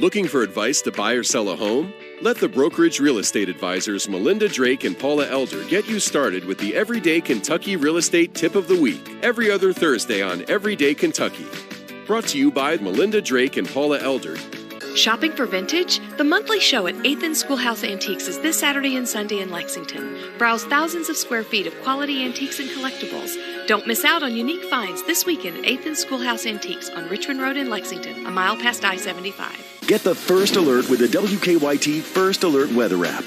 Looking for advice to buy or sell a home? Let the brokerage real estate advisors Melinda Drake and Paula Elder get you started with the Everyday Kentucky Real Estate Tip of the Week, every other Thursday on Everyday Kentucky. Brought to you by Melinda Drake and Paula Elder. Shopping for vintage? The monthly show at 8th and Schoolhouse Antiques is this Saturday and Sunday in Lexington. Browse thousands of square feet of quality antiques and collectibles. Don't miss out on unique finds this weekend at 8th and Schoolhouse Antiques on Richmond Road in Lexington, a mile past I-75. Get the first alert with the WKYT First Alert Weather app.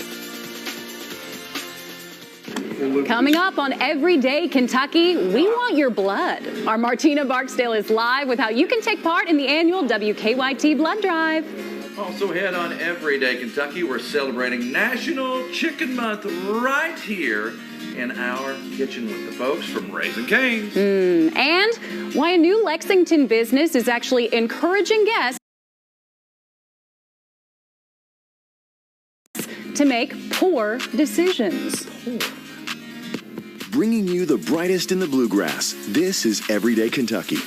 Coming up on Everyday Kentucky, we want your blood. Our Martina Barksdale is live with how you can take part in the annual WKYT Blood Drive. Also ahead on Everyday Kentucky, we're celebrating National Chicken Month right here in our kitchen with the folks from Raising Cane's. And why a new Lexington business is actually encouraging guests to make poor decisions. Bringing you the brightest in the bluegrass. This is Everyday Kentucky.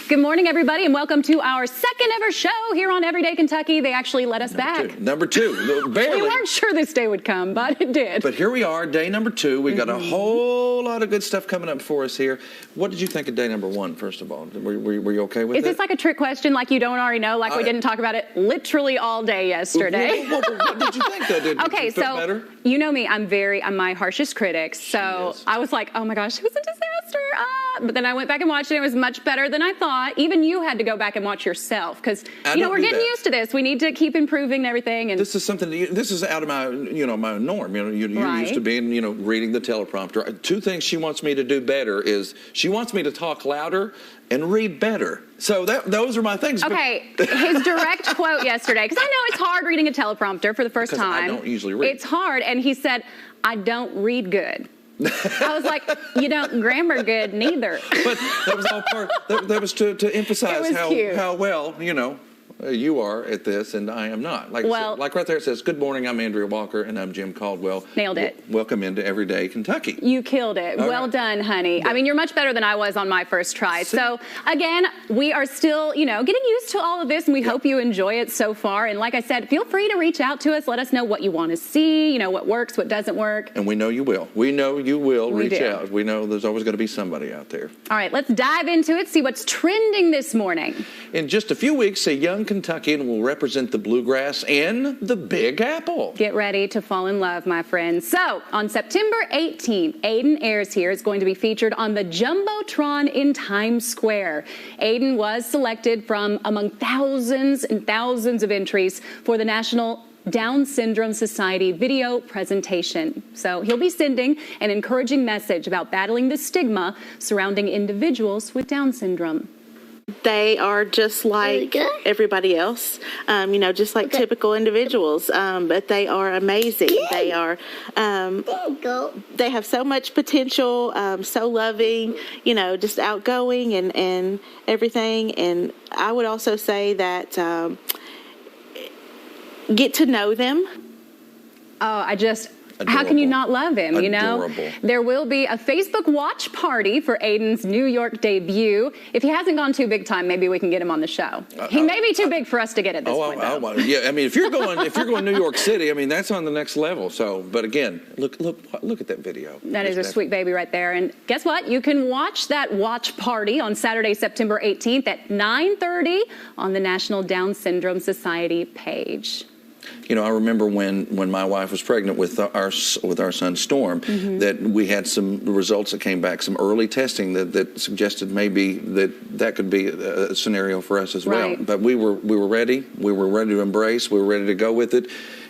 Good morning, everybody, and welcome to our second ever show here on Everyday Kentucky. They actually let us back. Number two, barely. We weren't sure this day would come, but it did. But here we are, day number 2. We got a whole lot of good stuff coming up for us here. What did you think of day number 1, first of all? Were you okay with it? Is this like a trick question, like you don't already know, like we didn't talk about it literally all day yesterday? What did you think, though? Okay, so better? You know me, I'm my harshest critic, so I was like, oh my gosh, it was a disaster. But then I went back and watched it, and it was much better than I thought. Even you had to go back and watch yourself, because we're getting used to this. We need to keep improving and everything. And this is something. This is out of my my norm. You're used to being reading the teleprompter. 2 things she wants me to do better is she wants me to talk louder and read better. So those are my things. Okay, his direct quote yesterday, because I know it's hard reading a teleprompter for the first time. I don't usually read. It's hard, and he said, "I don't read good." I was like, you don't grammar good neither. But that was all part. That was to emphasize how well you are at this, and I am not. Like right there it says, "Good morning, I'm Andrea Walker, and I'm Jim Caldwell." Nailed it. Welcome into Everyday Kentucky. You killed it. Well done, honey. I mean, you're much better than I was on my first try. So, again, we are still, getting used to all of this, and we hope you enjoy it so far. And like I said, feel free to reach out to us. Let us know what you want to see, what works, what doesn't work. And we know you will. We know you will reach out. We know there's always going to be somebody out there. All right, let's dive into it, see what's trending this morning. In just a few weeks, a young Kentuckian will represent the bluegrass and the Big Apple. Get ready to fall in love, my friends. So, on September 18th, Aiden Ayers here is going to be featured on the Jumbotron in Times Square. Aiden was selected from among thousands and thousands of entries for the National Down Syndrome Society video presentation. So he'll be sending an encouraging message about battling the stigma surrounding individuals with Down syndrome. They are just like everybody else, just like typical individuals, but they are amazing. They are, they have so much potential, so loving, just outgoing and everything. And I would also say that get to know them. Adorable. How can you not love him, Adorable. There will be a Facebook watch party for Aiden's New York debut. If he hasn't gone too big time, maybe we can get him on the show. He may be too big for us to get at this point, though. Yeah, I mean, if you're going New York City, I mean, that's on the next level. So, but again, look at that video. That is a sweet baby right there. And guess what? You can watch that watch party on Saturday, September 18th at 9:30 on the National Down Syndrome Society page. I remember when my wife was pregnant with our son Storm, that we had some results that came back, some early testing that suggested maybe that could be a scenario for us as well. But we were ready. We were ready to embrace. We were ready to go with it.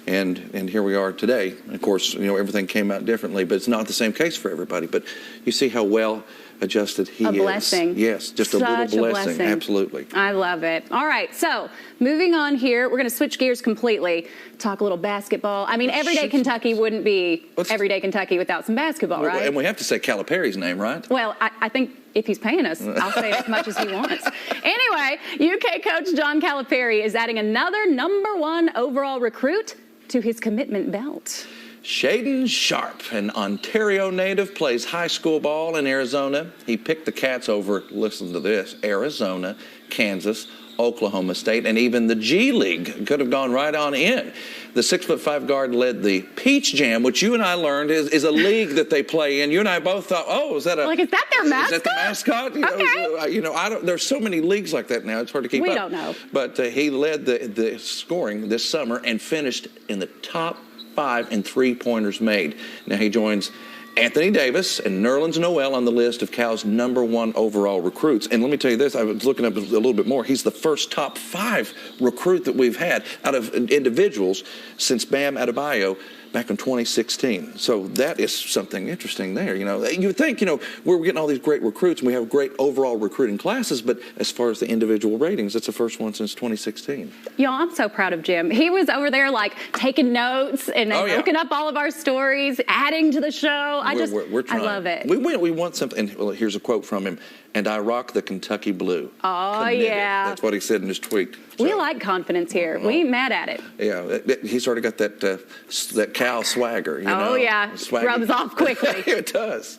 And here we are today. Of course, everything came out differently, but it's not the same case for everybody. But you see how well adjusted he is. A blessing. Yes, just a little blessing. Absolutely. I love it. All right, so moving on here, we're going to switch gears completely, talk a little basketball. I mean, Everyday Kentucky wouldn't be Everyday Kentucky without some basketball, right? And we have to say Calipari's name, right? Well, I think if he's paying us, I'll say as much as he wants. Anyway, UK coach John Calipari is adding another #1 overall recruit to his commitment belt. SHAEDON Sharp, an Ontario native, plays high school ball in Arizona. He picked the Cats over, listen to this, Arizona, Kansas, Oklahoma State, and even the G League could have gone right on in. The 6'5" guard led the Peach Jam, which you and I learned is a league that they play in. You and I both thought, oh, is that their mascot? Is that the mascot? I don't. There's so many leagues like that now. It's hard to keep up. We don't know. But he led the scoring this summer and finished in the top 5 in three-pointers made. Now he joins Anthony Davis and Nerlens Noel on the list of Cal's #1 overall recruits. And let me tell you this, I was looking up a little bit more. He's the first top 5 recruit that we've had out of individuals since Bam Adebayo back in 2016. So that is something interesting there. You know, you would think, you know, we're getting all these great recruits and we have great overall recruiting classes, but as far as the individual ratings, it's the first one since 2016. Y'all, I'm so proud of Jim. He was over there like taking notes and looking up all of our stories, adding to the show. We're trying. I love it. We want something. And well, here's a quote from him. And I rock the Kentucky blue. Oh, Committed. yeah. That's what he said in his tweet. So, we like confidence here. We ain't mad at it. Yeah, he's sort of got that Cal swagger. You know? Yeah. Rubs off quickly. It does.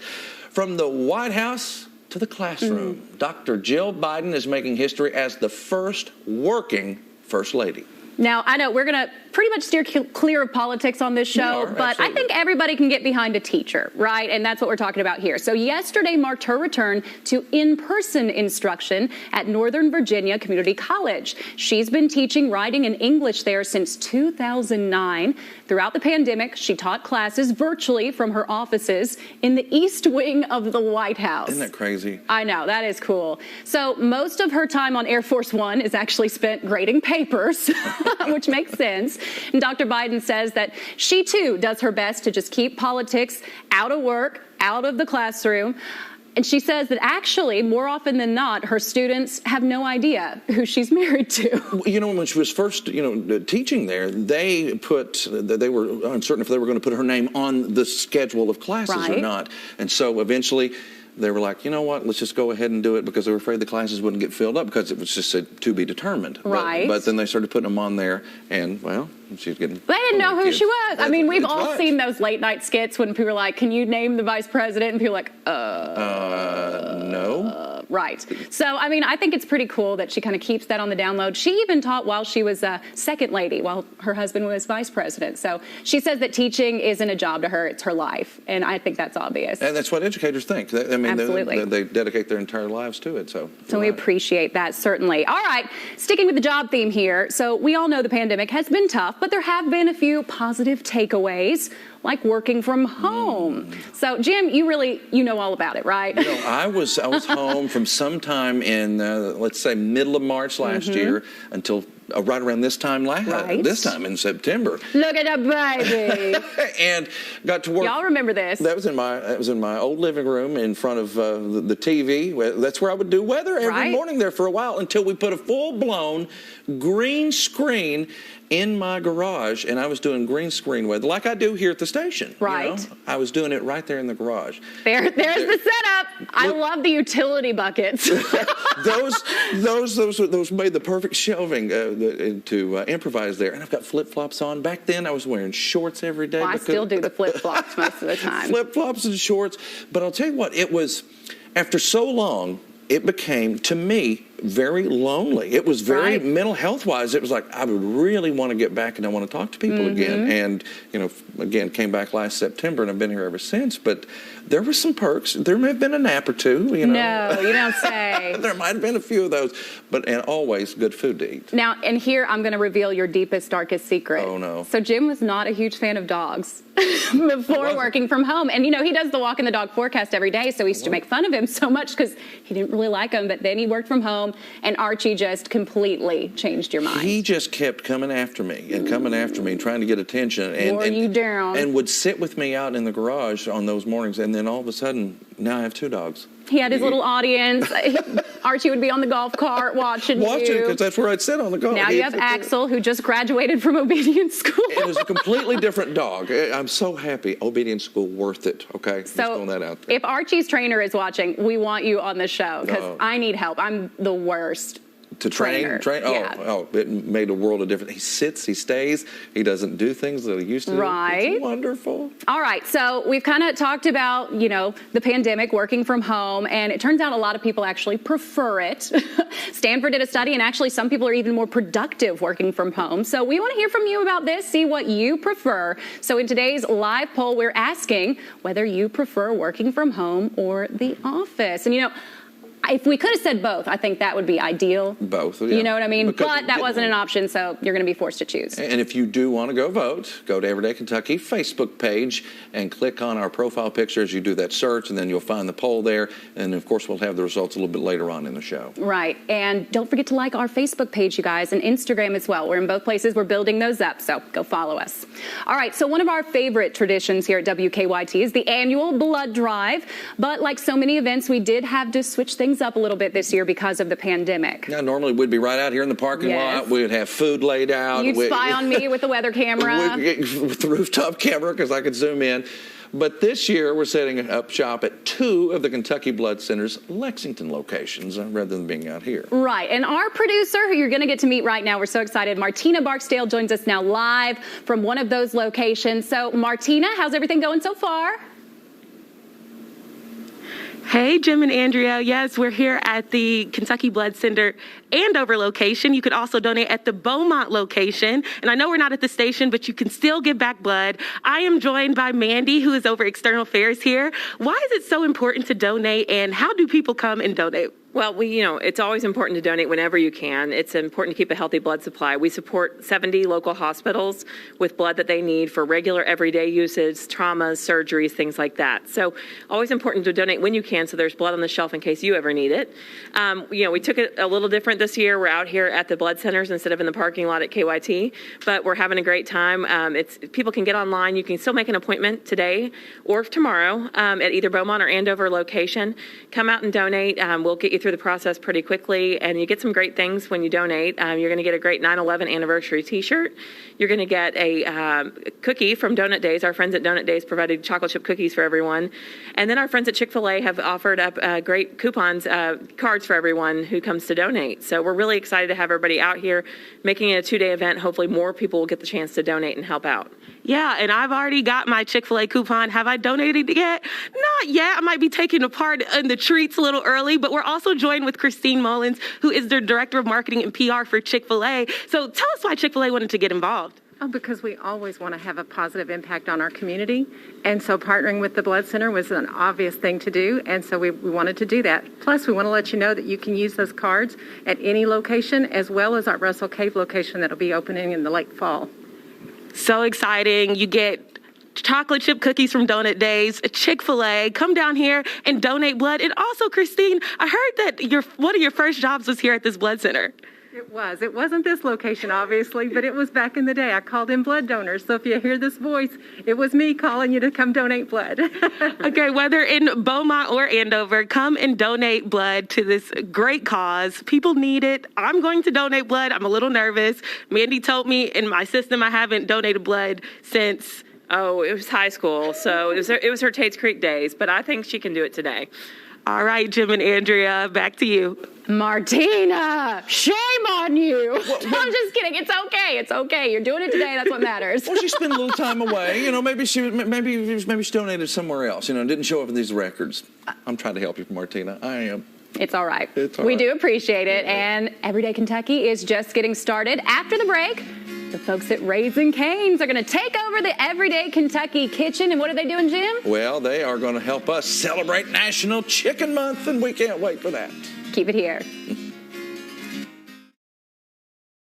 From the White House to the classroom, Dr. Jill Biden is making history as the first working First Lady. Now, I know we're going to pretty much steer clear of politics on this show, but absolutely. I think everybody can get behind a teacher, right? And that's what we're talking about here. So yesterday marked her return to in-person instruction at Northern Virginia Community College. She's been teaching writing and English there since 2009. Throughout the pandemic, she taught classes virtually from her offices in the East Wing of the White House. Isn't that crazy? I know, that is cool. So most of her time on Air Force One is actually spent grading papers, which makes sense. And Dr. Biden says that she, too, does her best to just keep politics out of work, out of the classroom. And she says that actually, more often than not, her students have no idea who she's married to. You know, when she was first, teaching there, they were uncertain if they were going to put her name on the schedule of classes or not. And so eventually they were like, you know what, let's just go ahead and do it, because they were afraid the classes wouldn't get filled up because it was just said to be determined. Right. But then they started putting them on there, and, well, she's getting... They didn't know who she was. I mean, we've all seen those late night skits when people are like, can you name the vice president? And people are like, no. Right. So, I mean, I think it's pretty cool that she kind of keeps that on the download. She even taught while she was second lady, while her husband was vice president. So she says that teaching isn't a job to her, it's her life. And I think that's obvious. And that's what educators think. I mean, absolutely. They dedicate their entire lives to it. So we appreciate that, certainly. All right, sticking with the job theme here. So we all know the pandemic has been tough, but there have been a few positive takeaways, like working from home. So, Jim, you know all about it, right? You know, I was home from sometime in, let's say, middle of March last year until right around this time this time in September. Look at that baby. And got to work. Y'all remember this? That was in my old living room in front of the TV. That's where I would do weather every morning there for a while, until we put a full-blown green screen in my garage, and I was doing green screen weather like I do here at the station. Right. You know? I was doing it right there in the garage. There's the setup. I love the utility buckets. those made the perfect shelving to improvise there. And I've got flip-flops on. Back then, I was wearing shorts every day. Well, I still do the flip-flops most of the time. Flip-flops and shorts. But I'll tell you what, it was, after so long, it became, to me, very lonely. It was very mental health-wise. It was like, I would really want to get back and I want to talk to people again. And, again, came back last September, and I've been here ever since. But there were some perks. There may have been a nap or two. No, you don't say. There might have been a few of those. And always good food to eat. Now, and here I'm going to reveal your deepest, darkest secret. Oh, no. So Jim was not a huge fan of dogs before working from home. And, he does the walk in the dog forecast every day, so we used to make fun of him so much because he didn't really like them. But then he worked from home, and Archie just completely changed your mind. He just kept coming after me and trying to get attention. Wore you down. And would sit with me out in the garage on those mornings. And then all of a sudden, now I have 2 dogs. He had his little audience. Archie would be on the golf cart watching you. Because that's where I'd sit on the golf. Now you have Axel, who just graduated from obedience school. It was a completely different dog. I'm so happy. Obedience school, worth it. Okay, just throwing that out there. If Archie's trainer is watching, we want you on the show, because I need help. I'm the worst. To train? It made a world of difference. He sits, he stays, he doesn't do things that he used to do. It's wonderful. All right, so we've kind of talked about, the pandemic, working from home, and it turns out a lot of people actually prefer it. Stanford did a study, and actually some people are even more productive working from home. So we want to hear from you about this, see what you prefer. So in today's live poll, we're asking whether you prefer working from home or the office. And if we could have said both, I think that would be ideal. Both, yeah. You know what I mean? But that wasn't an option, so you're going to be forced to choose. And if you do want to go vote, go to Everyday Kentucky Facebook page and click on our profile picture as you do that search, and then you'll find the poll there. And, of course, we'll have the results a little bit later on in the show. Right. And don't forget to like our Facebook page, you guys, and Instagram as well. We're in both places. We're building those up, so go follow us. All right, so one of our favorite traditions here at WKYT is the annual blood drive. But like so many events, we did have to switch things up a little bit this year because of the pandemic. Now, normally we'd be right out here in the parking lot. We'd have food laid out. You'd spy on me with the weather camera. With the rooftop camera, because I could zoom in. But this year, we're setting up shop at 2 of the Kentucky Blood Center's Lexington locations, rather than being out here. Right, and our producer, who you're going to get to meet right now, we're so excited, Martina Barksdale, joins us now live from one of those locations. So, Martina, how's everything going so far? Hey, Jim and Andrea. Yes, we're here at the Kentucky Blood Center Andover location. You could also donate at the Beaumont location. And I know we're not at the station, but you can still give back blood. I am joined by Mandy, who is over External Affairs here. Why is it so important to donate, and how do people come and donate? Well, it's always important to donate whenever you can. It's important to keep a healthy blood supply. We support 70 local hospitals with blood that they need for regular everyday usage, traumas, surgeries, things like that. So always important to donate when you can, so there's blood on the shelf in case you ever need it. We took it a little different this year. We're out here at the blood centers instead of in the parking lot at KYT, but we're having a great time. People can get online. You can still make an appointment today or tomorrow at either Beaumont or Andover location. Come out and donate. We'll get you through the process pretty quickly, and you get some great things when you donate. You're going to get a great 9/11 anniversary t-shirt. You're going to get a cookie from Donut Days. Our friends at Donut Days provided chocolate chip cookies for everyone. And then our friends at Chick-fil-A have offered up great coupons, cards for everyone who comes to donate. So we're really excited to have everybody out here making it a 2-day event. Hopefully more people will get the chance to donate and help out. Yeah, and I've already got my Chick-fil-A coupon. Have I donated yet? Not yet. I might be taking a part in the treats a little early, but we're also joined with Christine Mullins, who is the Director of Marketing and PR for Chick-fil-A. So tell us why Chick-fil-A wanted to get involved. Because we always want to have a positive impact on our community. And so partnering with the Blood Center was an obvious thing to do. And so we wanted to do that. Plus, we want to let you know that you can use those cards at any location, as well as our Russell Cave location that'll be opening in the late fall. So exciting. You get chocolate chip cookies from Donut Days, Chick-fil-A. Come down here and donate blood. And also, Christine, I heard that one of your first jobs was here at this blood center. It was. It wasn't this location, obviously, but it was back in the day. I called in blood donors. So if you hear this voice, it was me calling you to come donate blood. Okay, whether in Beaumont or Andover, come and donate blood to this great cause. People need it. I'm going to donate blood. I'm a little nervous. Mandy told me in my system I haven't donated blood since... Oh, it was high school, so it was her Tate's Creek days, but I think she can do it today. All right, Jim and Andrea, back to you. Martina, shame on you. I'm just kidding. It's okay. It's okay. You're doing it today. That's what matters. Well, she spent a little time away. Maybe she donated somewhere else. Didn't show up in these records. I'm trying to help you, Martina. I am. It's all right. It's all we right. do appreciate it. And Everyday Kentucky is just getting started. After the break, the folks at Raising Cane's are going to take over the Everyday Kentucky kitchen. And what are they doing, Jim? Well, they are going to help us celebrate National Chicken Month, and we can't wait for that. Keep it here.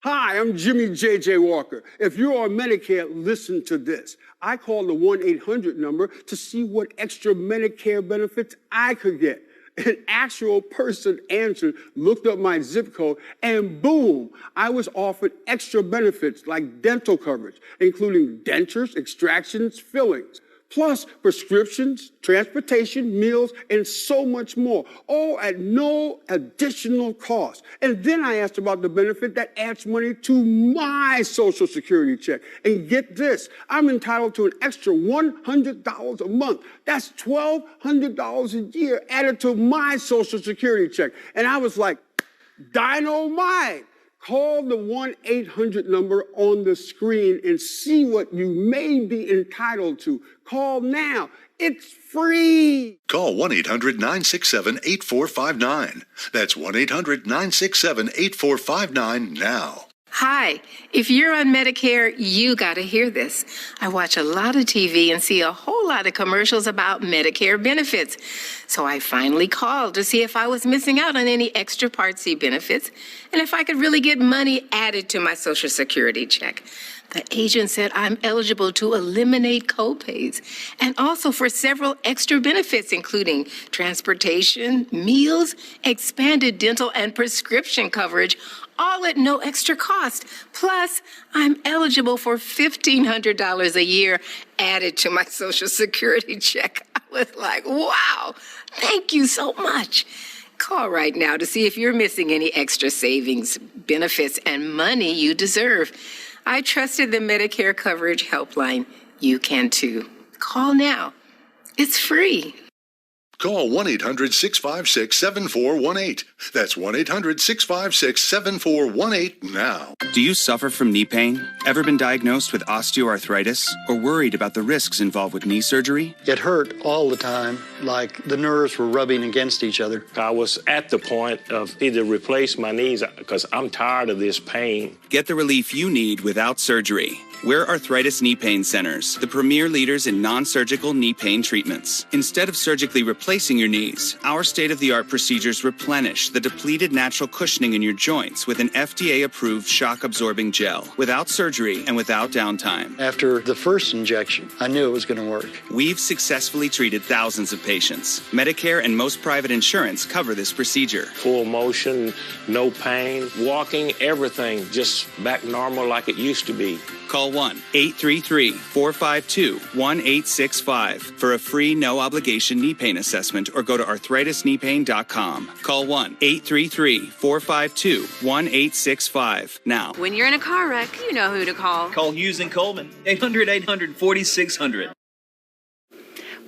Hi, I'm Jimmy J.J. Walker. If you're on Medicare, listen to this. I called the 1-800 number to see what extra Medicare benefits I could get. An actual person answered, looked up my zip code, and boom, I was offered extra benefits like dental coverage, including dentures, extractions, fillings, plus prescriptions, transportation, meals, and so much more, all at no additional cost. And then I asked about the benefit that adds money to my Social Security check. And get this, I'm entitled to an extra $100 a month. That's $1,200 a year added to my Social Security check. And I was like, Dynamite! Call the 1-800 number on the screen and see what you may be entitled to. Call now. It's free. Call 1-800-967-8459. That's 1-800-967-8459 now. Hi, if you're on Medicare, you got to hear this. I watch a lot of TV and see a whole lot of commercials about Medicare benefits. So I finally called to see if I was missing out on any extra Part C benefits and if I could really get money added to my Social Security check. The agent said I'm eligible to eliminate copays and also for several extra benefits, including transportation, meals, expanded dental and prescription coverage, all at no extra cost. Plus, I'm eligible for $1,500 a year added to my Social Security check. I was like, wow, thank you so much. Call right now to see if you're missing any extra savings, benefits, and money you deserve. I trusted the Medicare Coverage Helpline. You can too. Call now. It's free. Call 1-800-656-7418. That's 1-800-656-7418 now. Do you suffer from knee pain? Ever been diagnosed with osteoarthritis? Or worried about the risks involved with knee surgery? It hurt all the time, like the nerves were rubbing against each other. I was at the point of either replace my knees because I'm tired of this pain. Get the relief you need without surgery. We're Arthritis Knee Pain Centers, the premier leaders in non-surgical knee pain treatments. Instead of surgically replacing your knees, our state-of-the-art procedures replenish the depleted natural cushioning in your joints with an FDA-approved shock-absorbing gel, without surgery and without downtime. After the first injection, I knew it was going to work. We've successfully treated thousands of patients. Medicare and most private insurance cover this procedure. Full motion, no pain, walking, everything just back normal like it used to be. Call 1-833-452-1865 for a free no-obligation knee pain assessment or go to arthritiskneepain.com. Call 1-833-452-1865 now. When you're in a car wreck, you know who to call. Call Hughes and Coleman, 800-800-4600.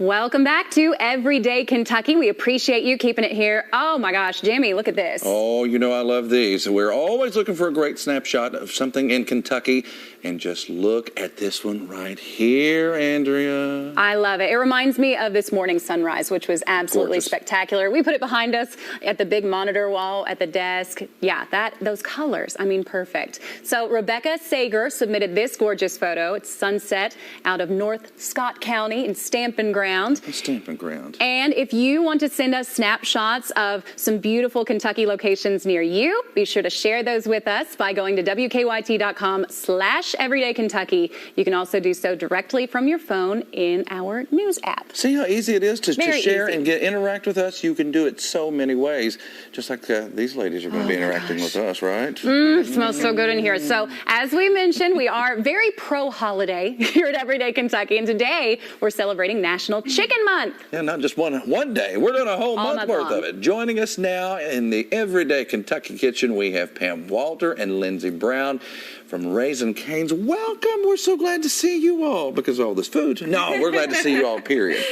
Welcome back to Everyday Kentucky. We appreciate you keeping it here. Oh my gosh, Jimmy, look at this. Oh, you know I love these. We're always looking for a great snapshot of something in Kentucky. And just look at this one right here, Andrea. I love it. It reminds me of this morning's sunrise, which was absolutely spectacular. We put it behind us at the big monitor wall at the desk. Yeah, those colors, I mean, perfect. So Rebecca Sager submitted this gorgeous photo. It's sunset out of North Scott County in Stampin' Ground. Stampin' Ground. And if you want to send us snapshots of some beautiful Kentucky locations near you, be sure to share those with us by going to WKYT.com/Everyday Kentucky. You can also do so directly from your phone in our news app. See how easy it is to share easy. and interact with us? You can do it so many ways, just like these ladies are going to be interacting with us, right? Smells so good in here. So as we mentioned, we are very pro-holiday here at Everyday Kentucky, and today we're celebrating National Chicken Month. Yeah, not just one day. We're doing a whole month worth of it. Joining us now in the Everyday Kentucky kitchen, we have Pam Walter and Lindsey Brown from Raising Cane's. Welcome. We're so glad to see you all because of all this food. No, we're glad to see you all, period.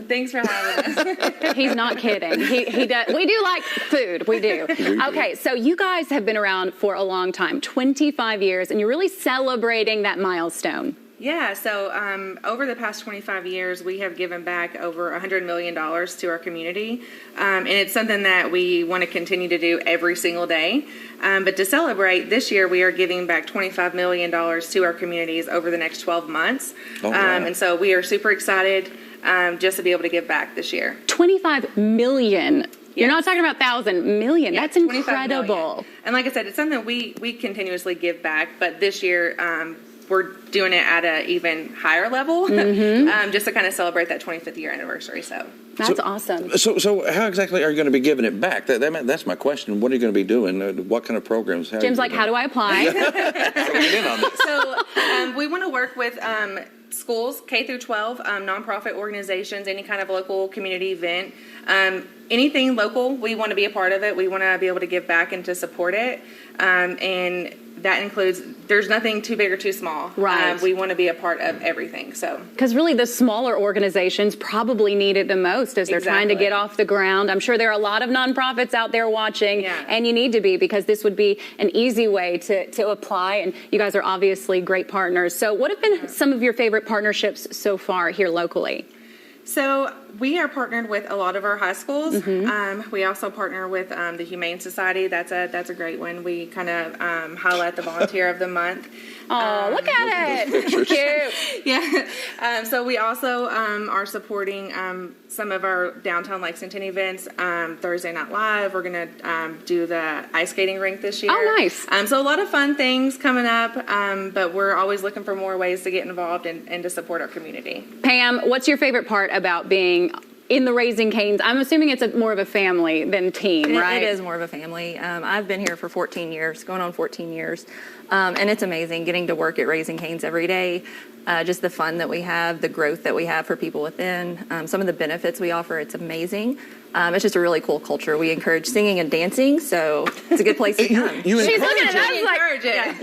Thanks for having us. He's not kidding. He does. We do like food. We do. Okay, so you guys have been around for a long time, 25 years, and you're really celebrating that milestone. Yeah, so over the past 25 years, we have given back over $100 million to our community, and it's something that we want to continue to do every single day. But to celebrate, this year we are giving back $25 million to our communities over the next 12 months. Oh, wow. And so we are super excited just to be able to give back this year. 25 million. You're not talking about 1,000, million. Yeah, That's incredible. And like I said, it's something we continuously give back, but this year we're doing it at an even higher level, just to kind of celebrate that 25th year anniversary. So that's awesome. So how exactly are you going to be giving it back? That's my question. What are you going to be doing? What kind of programs? Jim's like, how do I apply? So we want to work with schools, K through 12, nonprofit organizations, any kind of local community event. Anything local, we want to be a part of it. We want to be able to give back and to support it. And that includes, there's nothing too big or too small. Right. We want to be a part of everything. So, because really the smaller organizations probably need it the most as they're trying to get off the ground. I'm sure there are a lot of nonprofits out there watching, and you need to be, because this would be an easy way to apply, and you guys are obviously great partners. So what have been some of your favorite partnerships so far here locally? So we are partnered with a lot of our high schools. We also partner with the Humane Society. That's a great one. We kind of highlight the Volunteer of the Month. Oh, look at it! Cute. Yeah. So we also are supporting some of our downtown Lexington events. Thursday Night Live. We're going to do the ice skating rink this year. Oh, nice. So a lot of fun things coming up. But we're always looking for more ways to get involved and to support our community. Pam, what's your favorite part about being in the Raising Cane's? I'm assuming it's more of a family than team, right? It is more of a family. I've been here for 14 years, going on 14 years. And it's amazing getting to work at Raising Cane's every day. Just the fun that we have, the growth that we have for people within, some of the benefits we offer, it's amazing. It's just a really cool culture. We encourage singing and dancing, so it's a good place to come. She's looking at us like,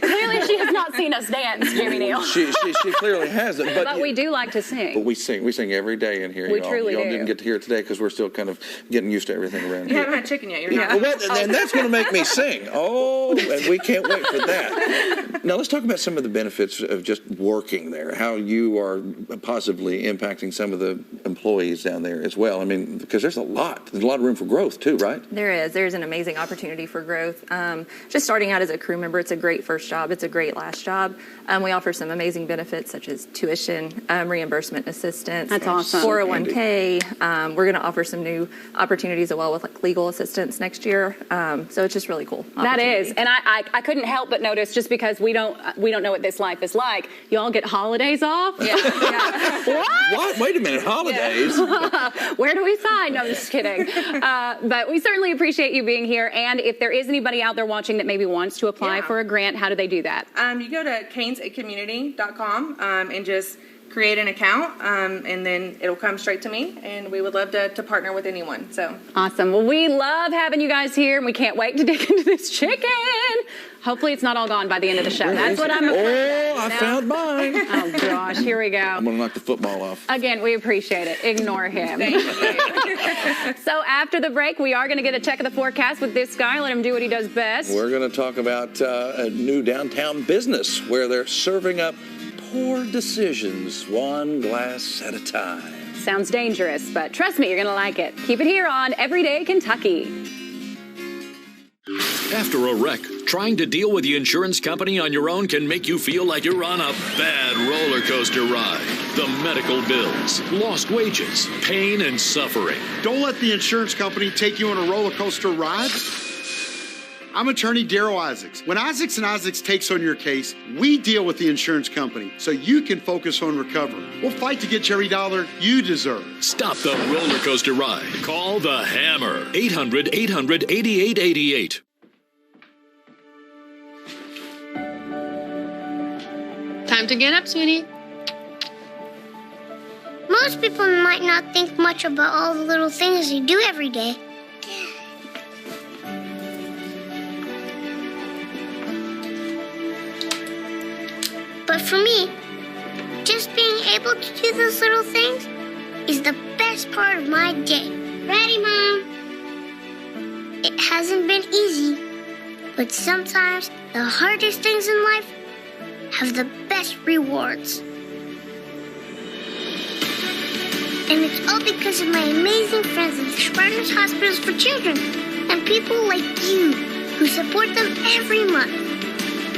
clearly she has not seen us dance, Jimmy Neal. She clearly hasn't. But we do like to sing. But we sing every day in here. We truly y'all do. didn't get to hear it today because we're still kind of getting used to everything around You here. haven't had chicken yet. You're Yeah, not. and that's going to make me sing. Oh, and we can't wait for that. Now let's talk about some of the benefits of just working there. How you are positively impacting some of the employees down there as well. I mean, because there's a lot of room for growth too, right? There's an amazing opportunity for growth. Just starting out as a crew member, it's a great first job. It's a great last job. We offer some amazing benefits such as tuition, reimbursement assistance. That's awesome. 401k. We're going to offer some new opportunities as well with like legal assistance next year. So it's just really cool. That is, and I couldn't help but notice, just because we don't know what this life is like. Y'all get holidays off? Yeah. What? Wait a minute, holidays? Yeah. Where do we sign? No, I'm just kidding. But we certainly appreciate you being here. And if there is anybody out there watching that maybe wants to apply for a grant, how do they do that? You go to canescommunity.com and just create an account, and then it'll come straight to me, and we would love to partner with anyone. So awesome. Well, we love having you guys here, and we can't wait to dig into this chicken. Hopefully it's not all gone by the end of the show. That's what I'm afraid of. I found mine. Oh, gosh. Here we go. I'm going to knock the football off. Again, we appreciate it. Ignore him. Thank you. So after the break, we are going to get a check of the forecast with this guy. Let him do what he does best. We're going to talk about a new downtown business where they're serving up poor decisions one glass at a time. Sounds dangerous, but trust me, you're going to like it. Keep it here on Everyday Kentucky. After a wreck, trying to deal with the insurance company on your own can make you feel like you're on a bad roller coaster ride. The medical bills, lost wages, pain, and suffering. Don't let the insurance company take you on a roller coaster ride. I'm attorney Daryl Isaacs. When Isaacs & Isaacs takes on your case, we deal with the insurance company so you can focus on recovery. We'll fight to get you every dollar you deserve. Stop the roller coaster ride. Call the Hammer. 800-800-8888. Time to get up, sweetie. Most people might not think much about all the little things they do every day. But for me, just being able to do those little things is the best part of my day. Ready, Mom? It hasn't been easy, but sometimes the hardest things in life have the best rewards. And it's all because of my amazing friends at the Shriners Hospitals for Children and people like you who support them every month.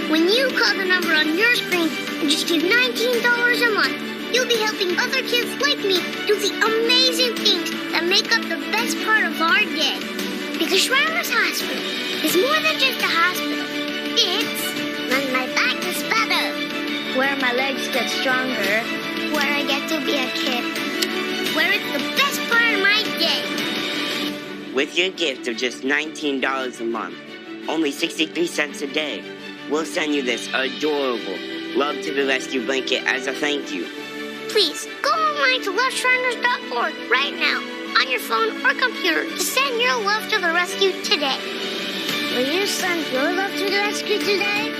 When you call the number on your screen and just give $19 a month, you'll be helping other kids like me do the amazing things that make up the best part of our day. Because Shriners Hospital is more than just a hospital. It's when my back is better, where my legs get stronger, where I get to be a kid, where it's the best part of my day. With your gift of just $19 a month, only 63 cents a day, we'll send you this adorable Love to the Rescue blanket as a thank you. Please, go online to loveshriners.org right now, on your phone or computer, to send your love to the rescue today. Will you send your love to the rescue today?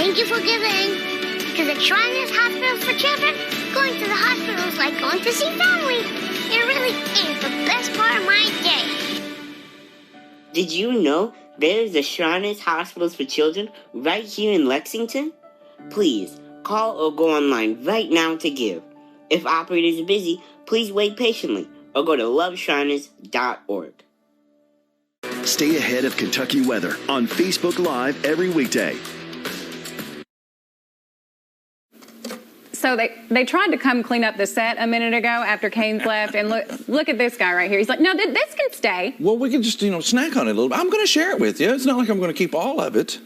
Thank you for giving. Because at Shriners Hospitals for Children, going to the hospital is like going to see family. It really is the best part of my day. Did you know there is a Shriners Hospitals for Children right here in Lexington? Please, call or go online right now to give. If operators are busy, please wait patiently or go to loveshriners.org. Stay ahead of Kentucky weather on Facebook Live every weekday. So they tried to come clean up the set a minute ago after Kane's left, and look at this guy right here. He's like, no, this can stay. Well, we can just, snack on it a little bit. I'm going to share it with you. It's not like I'm going to keep all of it.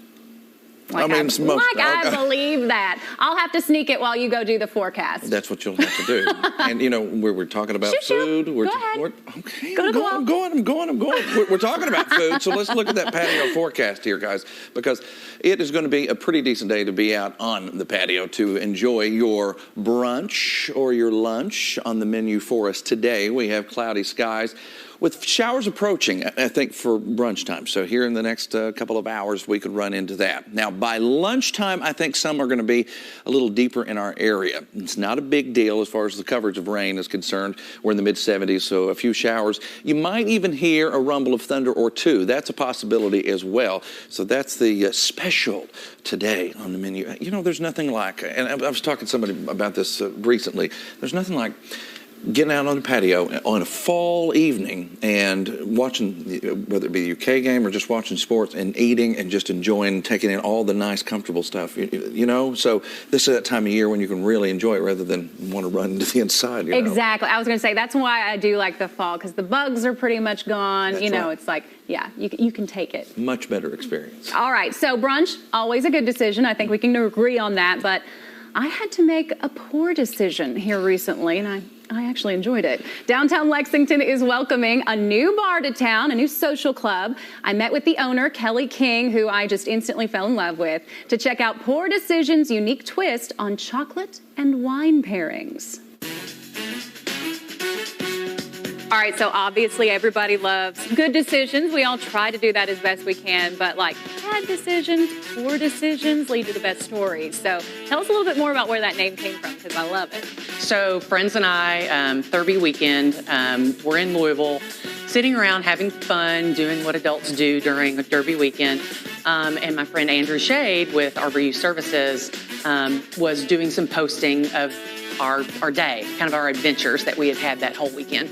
I believe that. I'll have to sneak it while you go do the forecast. That's what you'll have to do. And, we're talking about food. Go ahead. Okay, I'm going. We're talking about food, so let's look at that patio forecast here, guys, because it is going to be a pretty decent day to be out on the patio to enjoy your brunch or your lunch. On the menu for us today, we have cloudy skies with showers approaching, I think, for brunch time. So here in the next couple of hours, we could run into that. Now, by lunchtime, I think some are going to be a little deeper in our area. It's not a big deal as far as the coverage of rain is concerned. We're in the mid-70s, so a few showers. You might even hear a rumble of thunder or two. That's a possibility as well. So that's the special today on the menu. There's nothing like, and I was talking to somebody about this recently, there's nothing like getting out on the patio on a fall evening and watching, whether it be the UK game or just watching sports and eating and just enjoying, taking in all the nice, comfortable stuff, So this is that time of year when you can really enjoy it rather than want to run to the inside. Exactly. I was going to say, that's why I do like the fall, because the bugs are pretty much gone. That's right. It's like, yeah, you can take it. Much better experience. All right. So brunch, always a good decision. I think we can agree on that. But I had to make a poor decision here recently, and I actually enjoyed it. Downtown Lexington is welcoming a new bar to town, a new social club. I met with the owner, Kelly King, who I just instantly fell in love with, to check out Poor Decision's unique twist on chocolate and wine pairings. All right, so obviously everybody loves good decisions. We all try to do that as best we can, but bad decisions, poor decisions lead to the best stories. So tell us a little bit more about where that name came from, because I love it. So friends and I, Thurby weekend, we're in Louisville, sitting around having fun, doing what adults do during a Derby weekend. And my friend Andrew Shade with Arbor Youth Services was doing some posting of our day, kind of our adventures that we had that whole weekend.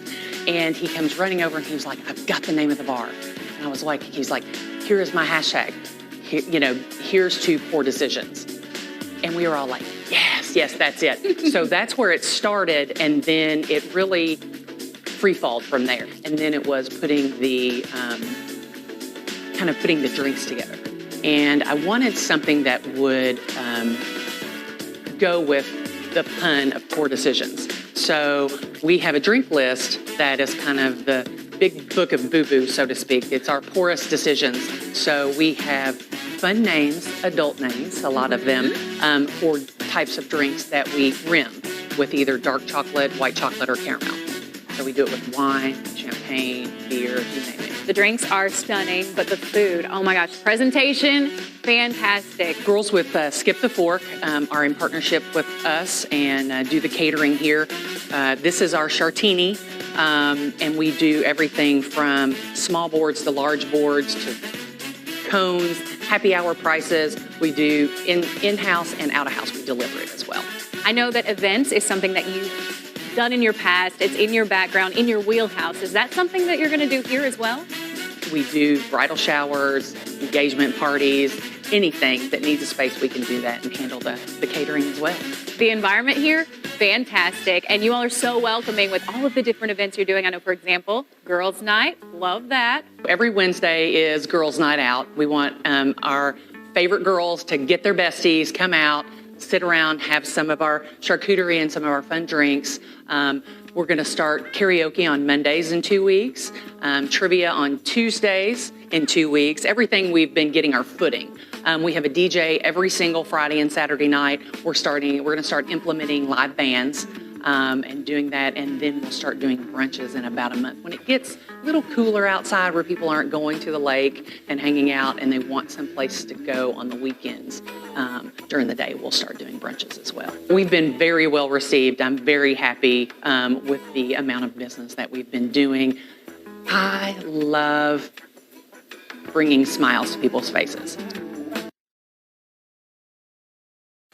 And he comes running over and he was like, I've got the name of the bar. And I was like, he's like, here is my hashtag. Here's to poor decisions. And we were all like, yes, that's it. So that's where it started. And then it really free-falled from there. And then it was putting the drinks together. And I wanted something that would go with the pun of poor decisions. So we have a drink list that is kind of the big book of boo-boo, so to speak. It's our poorest decisions. So we have fun names, adult names, a lot of them, for types of drinks that we rim with either dark chocolate, white chocolate, or caramel. So we do it with wine, champagne, beer, you name it. The drinks are stunning, but the food, oh my gosh, presentation, fantastic. Girls with Skip the Fork are in partnership with us and do the catering here. This is our Chartini, and we do everything from small boards to large boards to cones, happy hour prices. We do in-house and out-of-house. We deliver it as well. I know that events is something that you've done in your past. It's in your background, in your wheelhouse. Is that something that you're going to do here as well? We do bridal showers, engagement parties, anything that needs a space, we can do that and handle the catering as well. The environment here, fantastic. And you all are so welcoming with all of the different events you're doing. I know, for example, Girls Night, love that. Every Wednesday is Girls Night Out. We want our favorite girls to get their besties, come out, sit around, have some of our charcuterie and some of our fun drinks. We're going to start karaoke on Mondays in 2 weeks, trivia on Tuesdays in 2 weeks, everything we've been getting our footing. We have a DJ every single Friday and Saturday night. We're going to start implementing live bands. and doing that. And then we'll start doing brunches in about a month. When it gets a little cooler outside where people aren't going to the lake and hanging out and they want some place to go on the weekends, during the day, we'll start doing brunches as well. We've been very well received. I'm very happy with the amount of business that we've been doing. I love bringing smiles to people's faces.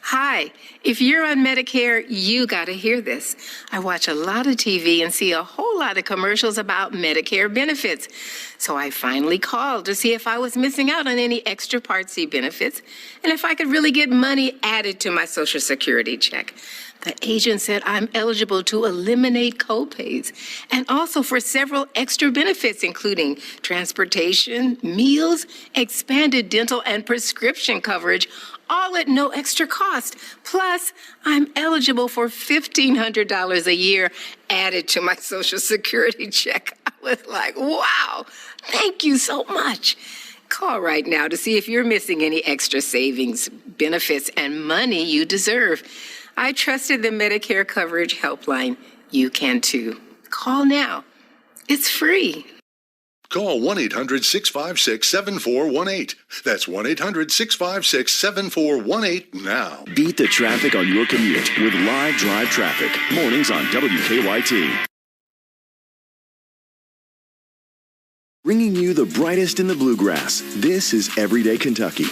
Hi, if you're on Medicare, you got to hear this. I watch a lot of TV and see a whole lot of commercials about Medicare benefits. So I finally called to see if I was missing out on any extra Part C benefits and if I could really get money added to my Social Security check. The agent said I'm eligible to eliminate copays and also for several extra benefits, including transportation, meals, expanded dental and prescription coverage, all at no extra cost. Plus, I'm eligible for $1,500 a year added to my Social Security check. I was like, wow, thank you so much. Call right now to see if you're missing any extra savings, benefits, and money you deserve. I trusted the Medicare Coverage Helpline. You can too. Call now. It's free. Call 1-800-656-7418. That's 1-800-656-7418 now. Beat the traffic on your commute with Live Drive Traffic. Mornings on WKYT. Bringing you the brightest in the bluegrass. This is Everyday Kentucky.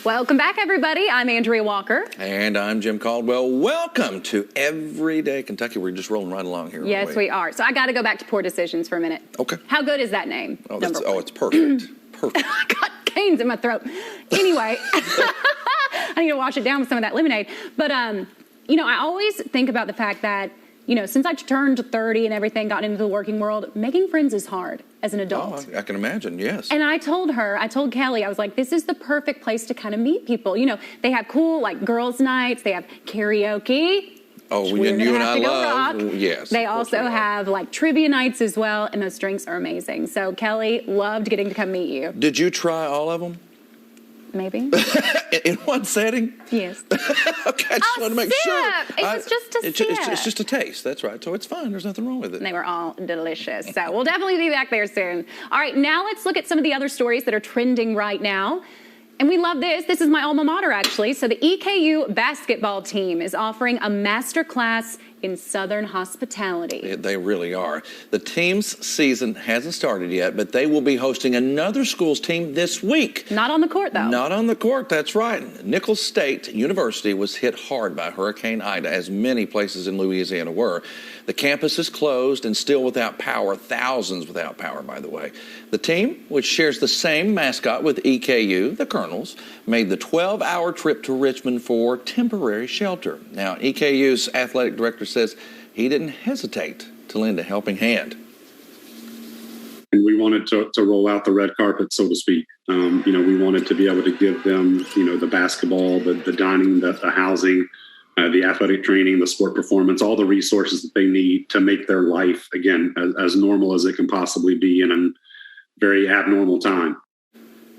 Welcome back, everybody. I'm Andrea Walker. And I'm Jim Caldwell. Welcome to Everyday Kentucky. We're just rolling right along here. Yes, we are. So I got to go back to Poor Decisions for a minute. Okay. How good is that name? Oh, it's perfect. Perfect. I got canes in my throat. Anyway, I need to wash it down with some of that lemonade. But, you know, I always think about the fact that, you know, since I turned 30 and everything, got into the working world, making friends is hard as an adult. Oh, I can imagine, yes. And I told Kelly, I was like, this is the perfect place to kind of meet people. You know, they have cool, like, girls' nights. They have karaoke. Oh, and you and I love. Yes. They also have, like, trivia nights as well, and those drinks are amazing. So, Kelly, loved getting to come meet you. Did you try all of them? Maybe. In one setting? Yes. Okay, I just want to make sure. It was just a sip. It's just a taste. That's right. So it's fine. There's nothing wrong with it. And they were all delicious. So we'll definitely be back there soon. All right, now let's look at some of the other stories that are trending right now. And we love this. This is my alma mater, actually. So the EKU basketball team is offering a master class in Southern hospitality. They really are. The team's season hasn't started yet, but they will be hosting another school's team this week. Not on the court, though. Not on the court, that's right. Nicholls State University was hit hard by Hurricane Ida, as many places in Louisiana were. The campus is closed and still without power, thousands without power, by the way. The team, which shares the same mascot with EKU, the Colonels, made the 12-hour trip to Richmond for temporary shelter. Now, EKU's athletic director says he didn't hesitate to lend a helping hand. And we wanted to roll out the red carpet, so to speak. You know, we wanted to be able to give them, you know, the basketball, the dining, the housing, the athletic training, the sport performance, all the resources that they need to make their life, again, as normal as it can possibly be in a very abnormal time.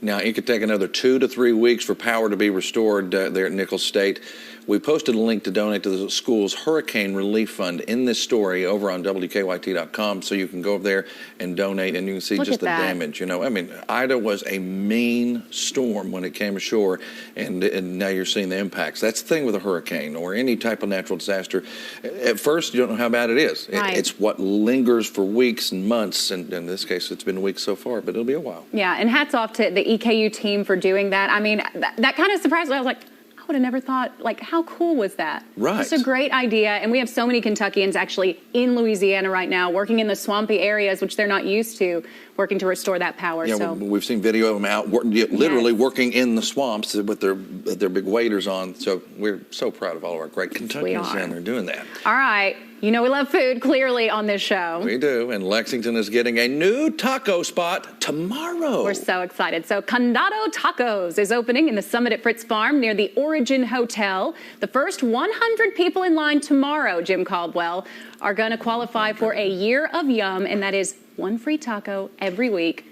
Now, it could take another 2 to 3 weeks for power to be restored there at Nicholls State. We posted a link to donate to the school's Hurricane Relief Fund in this story over on WKYT.com, so you can go over there and donate, and you can see just the damage. You know, I mean, Ida was a mean storm when it came ashore, and now you're seeing the impacts. That's the thing with a hurricane or any type of natural disaster. At first, you don't know how bad it is. Right. It's what lingers for weeks and months, and in this case, it's been weeks so far, but it'll be a while. Yeah, and hats off to the EKU team for doing that. I mean, that kind of surprised me. I was like, I would have never thought, like, how cool was that? Right. It's a great idea. And we have so many Kentuckians actually in Louisiana right now working in the swampy areas, which they're not used to, working to restore that power. Yeah, so we've seen video of them out literally working in the swamps with their big waders on. So we're so proud of all of our great Kentuckians down there doing that. All right. You know we love food, clearly, on this show. We do, and Lexington is getting a new taco spot tomorrow. We're so excited. So Condado Tacos is opening in the Summit at Fritz Farm near the Origin Hotel. The first 100 people in line tomorrow, Jim Caldwell, are going to qualify for a year of yum, and that is one free taco every week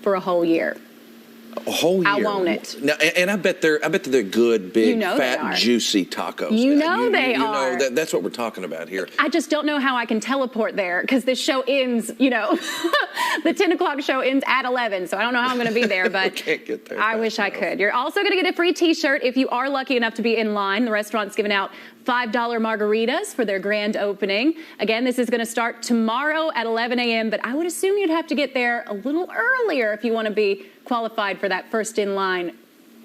for a whole year. A whole year. I want it. Now, and I bet they're good, big, fat, juicy tacos. You know they are. That's what we're talking about here. I just don't know how I can teleport there because this show ends, the 10 o'clock show ends at 11, so I don't know how I'm going to be there, but can't get there. I wish I could. You're also going to get a free t-shirt if you are lucky enough to be in line. The restaurant's giving out $5 margaritas for their grand opening. Again, this is going to start tomorrow at 11 a.m., but I would assume you'd have to get there a little earlier if you want to be qualified for that first in line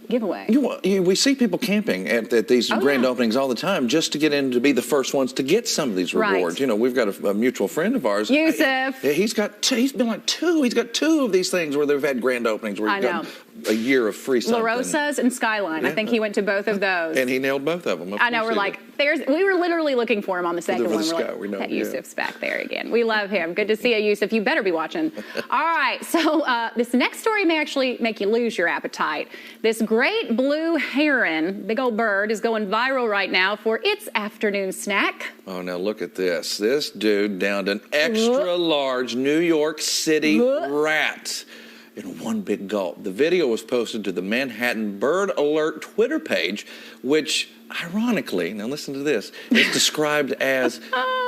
giveaway. We see people camping at these grand openings all the time just to get in to be the first ones to get some of these rewards. Right. We've got a mutual friend of ours. Yusuf. He's got he's got two of these things where they've had grand openings where you've got a year of free something. La Rosa's and Skyline. I think he went to both of those. And he nailed both of them. I know. We're like, we were literally looking for him on the second one. We're like, Yusuf's back there again. We love him. Good to see you, Yusuf. You better be watching. All right. So this next story may actually make you lose your appetite. This great blue heron, big old bird, is going viral right now for its afternoon snack. Oh, now look at this. This dude downed an extra large New York City rat in one big gulp. The video was posted to the Manhattan Bird Alert Twitter page, which ironically, now listen to this, is described as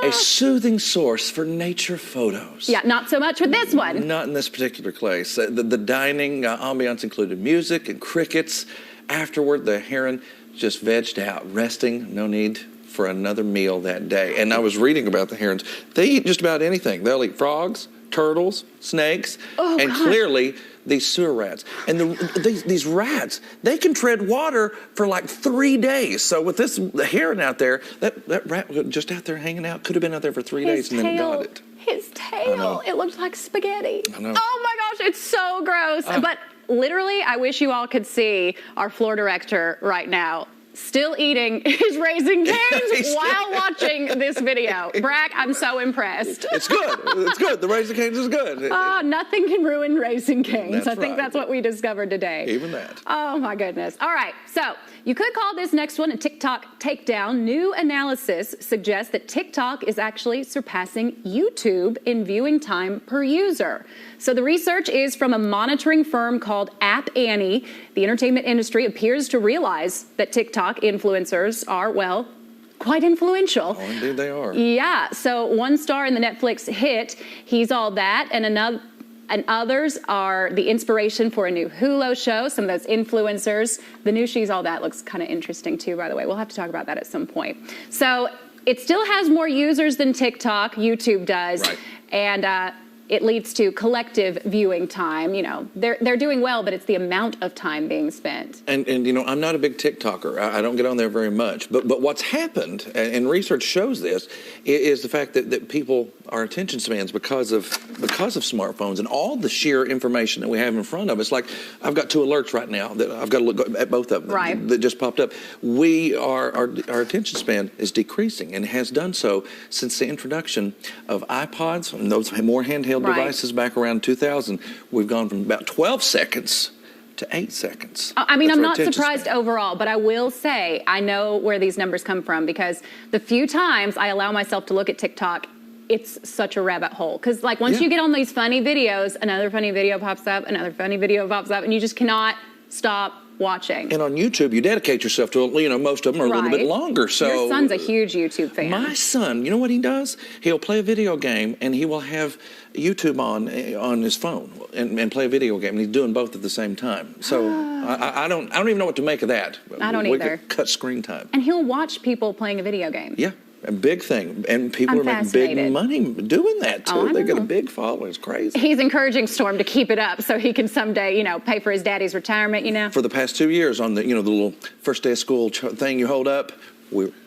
a soothing source for nature photos. Yeah, not so much with this one. Not in this particular place. The dining ambiance included music and crickets. Afterward, the heron just vegged out, resting, no need for another meal that day. And I was reading about the herons. They eat just about anything. They'll eat frogs, turtles, snakes, and clearly these sewer rats. And these rats, they can tread water for like 3 days. So with the heron out there, that rat was just out there hanging out, could have been out there for 3 days and then got it. His tail, it looked like spaghetti. I know. Oh my gosh, it's so gross. But literally, I wish you all could see our floor director right now still eating his Raising Cane's while watching this video. Brack, I'm so impressed. It's good. It's good. The Raising Cane's is good. Nothing can ruin Raising Cane's. That's I think that's what we discovered today. Even that. Oh my goodness. All right. So you could call this next one a TikTok takedown. New analysis suggests that TikTok is actually surpassing YouTube in viewing time per user. So the research is from a monitoring firm called App Annie. The entertainment industry appears to realize that TikTok influencers are, well, quite influential. Oh, indeed they are. Yeah. So one star in the Netflix hit, He's All That, and others are the inspiration for a new Hulu show. Some of those influencers. The new She's All That looks kind of interesting too, by the way. We'll have to talk about that at some point. So it still has more users than TikTok, YouTube does. Right. And it leads to collective viewing time. They're doing well, but it's the amount of time being spent. And I'm not a big TikToker. I don't get on there very much. But what's happened, and research shows this, is the fact that people, our attention spans, because of smartphones and all the sheer information that we have in front of us. Like, I've got 2 alerts right now that I've got to look at both of them. Right. That just popped up. Our attention span is decreasing and has done so since the introduction of iPods and those more handheld devices back around 2000. We've gone from about 12 seconds to 8 seconds. I mean, I'm not surprised overall, but I will say I know where these numbers come from because the few times I allow myself to look at TikTok, it's such a rabbit hole. Because once you get on these funny videos, another funny video pops up, another funny video pops up, and you just cannot stop watching. And on YouTube, you dedicate yourself to, most of them are a little bit longer. So your son's a huge YouTube fan. My son, you know what he does? He'll play a video game and he will have YouTube on his phone and play a video game. And he's doing both at the same time. So I don't even know what to make of that. I don't either. Cut screen time. And he'll watch people playing a video game. Yeah. A big thing. And people are making big money doing that, too. They got a big following. It's crazy. He's encouraging Storm to keep it up so he can someday, pay for his daddy's retirement, For the past 2 years on the, the little first day of school thing you hold up,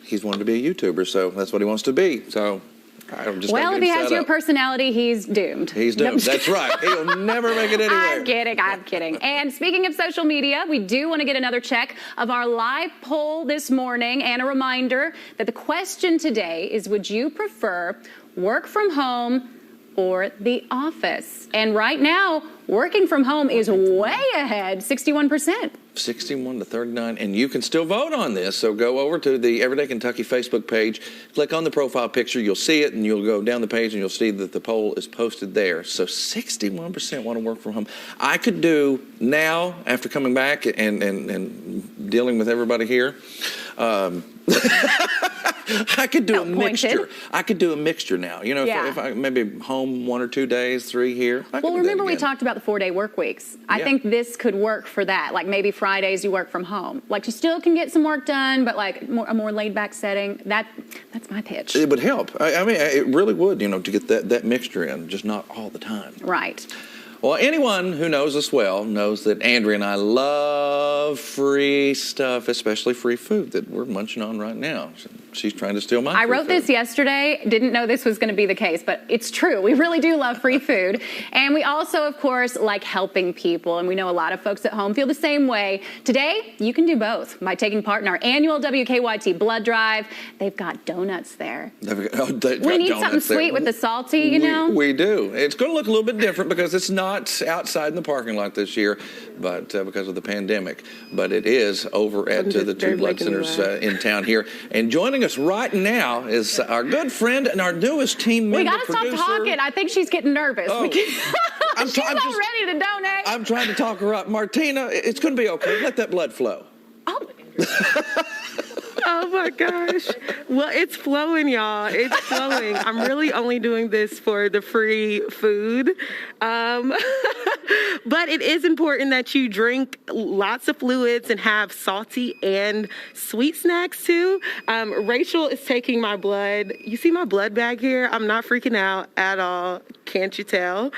he's wanted to be a YouTuber, so that's what he wants to be. So if he has your personality, he's doomed. He's doomed. That's right. He'll never make it anywhere. I'm kidding. And speaking of social media, we do want to get another check of our live poll this morning. And a reminder that the question today is, would you prefer work from home or the office? And right now, working from home is way ahead, 61%. 61 to 39, and you can still vote on this. So go over to the Everyday Kentucky Facebook page, click on the profile picture, you'll see it, and you'll go down the page and you'll see that the poll is posted there. So 61% want to work from home. I could do now, after coming back and dealing with everybody here, I could do a mixture. I could do a mixture now. You know, if I maybe home 1 or 2 days, 3 here. Well, remember we talked about the 4-day work weeks. I think this could work for that. Like maybe Fridays you work from home. Like you still can get some work done, but like a more laid back setting. That's my pitch. It would help. I mean, it really would, you know, to get that mixture in, just not all the time. Right. Well, anyone who knows us well knows that Andrea and I love free stuff, especially free food that we're munching on right now. She's trying to steal my I wrote this yesterday, didn't know this was going to be the case, but it's true. We really do love free food. And we also, of course, like helping people. And we know a lot of folks at home feel the same way. Today, you can do both by taking part in our annual WKYT blood drive. They've got donuts there. We need something sweet with the salty, you know? We do. It's going to look a little bit different because it's not outside in the parking lot this year, but because of the pandemic. But it is over at the two blood centers in town here. And joining us right now is our good friend and our newest team member. We got to stop talking. I think she's getting nervous. Oh. She's all ready to donate. I'm trying to talk her up. Martina, it's going to be okay. Let that blood flow. Oh. Oh my gosh. Well, it's flowing, y'all. It's flowing. I'm really only doing this for the free food. But it is important that you drink lots of fluids and have salty and sweet snacks too. Rachel is taking my blood. You see my blood bag here? I'm not freaking out at all. Can't you tell?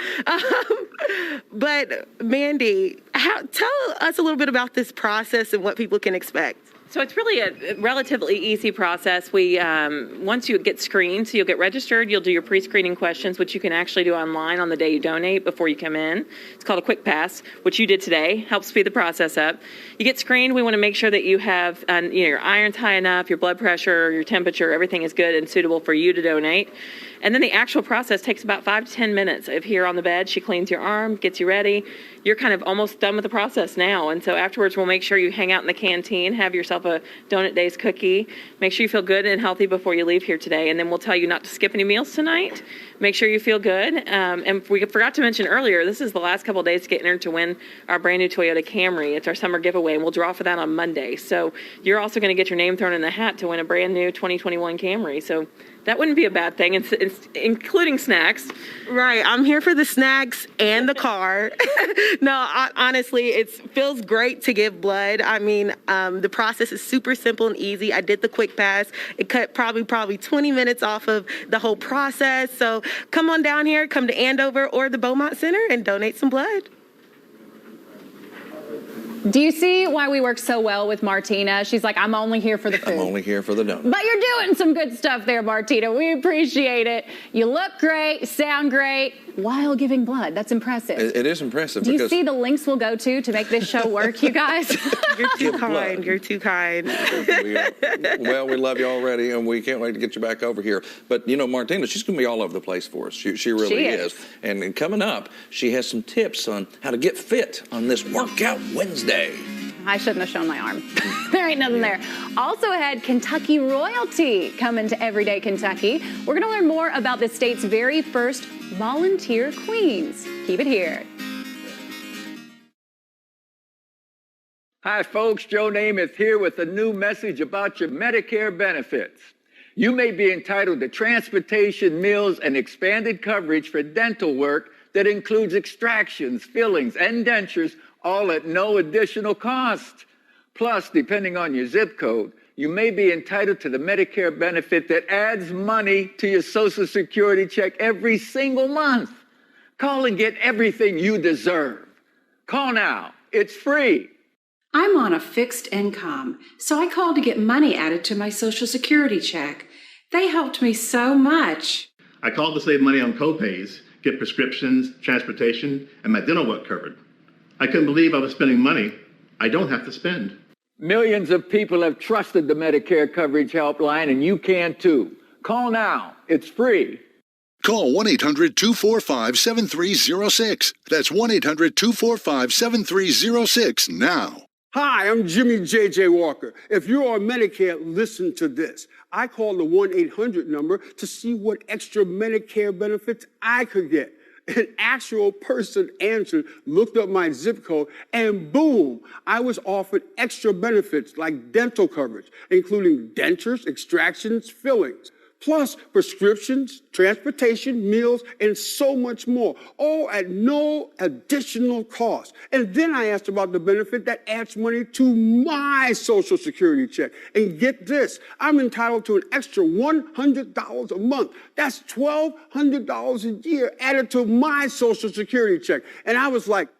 But Mandy, tell us a little bit about this process and what people can expect. So it's really a relatively easy process. We once you get screened, so you'll get registered, you'll do your pre-screening questions, which you can actually do online on the day you donate before you come in. It's called a quick pass, which you did today. Helps speed the process up. You get screened. We want to make sure that you have your iron's high enough, your blood pressure, your temperature, everything is good and suitable for you to donate. And then the actual process takes about 5 to 10 minutes. If you're on the bed, she cleans your arm, gets you ready. You're kind of almost done with the process now. And so afterwards, we'll make sure you hang out in the canteen, have yourself a Donut Days cookie. Make sure you feel good and healthy before you leave here today. And then we'll tell you not to skip any meals tonight. Make sure you feel good. And we forgot to mention earlier, this is the last couple of days to get entered to win our brand new Toyota Camry. It's our summer giveaway, and we'll draw for that on Monday. So you're also going to get your name thrown in the hat to win a brand new 2021 Camry. So that wouldn't be a bad thing, it's including snacks. Right. I'm here for the snacks and the car. No, honestly, it feels great to give blood. I mean, the process is super simple and easy. I did the quick pass. It cut probably 20 minutes off of the whole process. So come on down here, come to Andover or the Beaumont Center and donate some blood. Do you see why we work so well with Martina? She's like, I'm only here for the food. I'm only here for the donut. But you're doing some good stuff there, Martina. We appreciate it. You look great, sound great, while giving blood. That's impressive. It is impressive. Do you see the links we'll go to make this show work, you guys? You're too kind. You're too kind. Well, we love you already, and we can't wait to get you back over here. But, you know, Martina, she's going to be all over the place for us. She really is. And coming up, she has some tips on how to get fit on this Workout Wednesday. I shouldn't have shown my arm. There ain't nothing there. Also ahead, Kentucky royalty coming to Everyday Kentucky. We're going to learn more about the state's very first volunteer queens. Keep it here. Hi, folks. Joe Namath here with a new message about your Medicare benefits. You may be entitled to transportation, meals, and expanded coverage for dental work that includes extractions, fillings, and dentures, all at no additional cost. Plus, depending on your zip code, you may be entitled to the Medicare benefit that adds money to your Social Security check every single month. Call and get everything you deserve. Call now. It's free. I'm on a fixed income, so I called to get money added to my Social Security check. They helped me so much. I called to save money on copays, get prescriptions, transportation, and my dental work covered. I couldn't believe I was spending money I don't have to spend. Millions of people have trusted the Medicare Coverage Helpline, and you can too. Call now. It's free. Call 1-800-245-7306. That's 1-800-245-7306 now. Hi, I'm Jimmy J.J. Walker. If you're on Medicare, listen to this. I called the 1-800 number to see what extra Medicare benefits I could get. An actual person answered, looked up my zip code, and boom, I was offered extra benefits like dental coverage, including dentures, extractions, fillings, plus prescriptions, transportation, meals, and so much more, all at no additional cost. And then I asked about the benefit that adds money to my Social Security check. And get this, I'm entitled to an extra $100 a month. That's $1,200 a year added to my Social Security check. And I was like,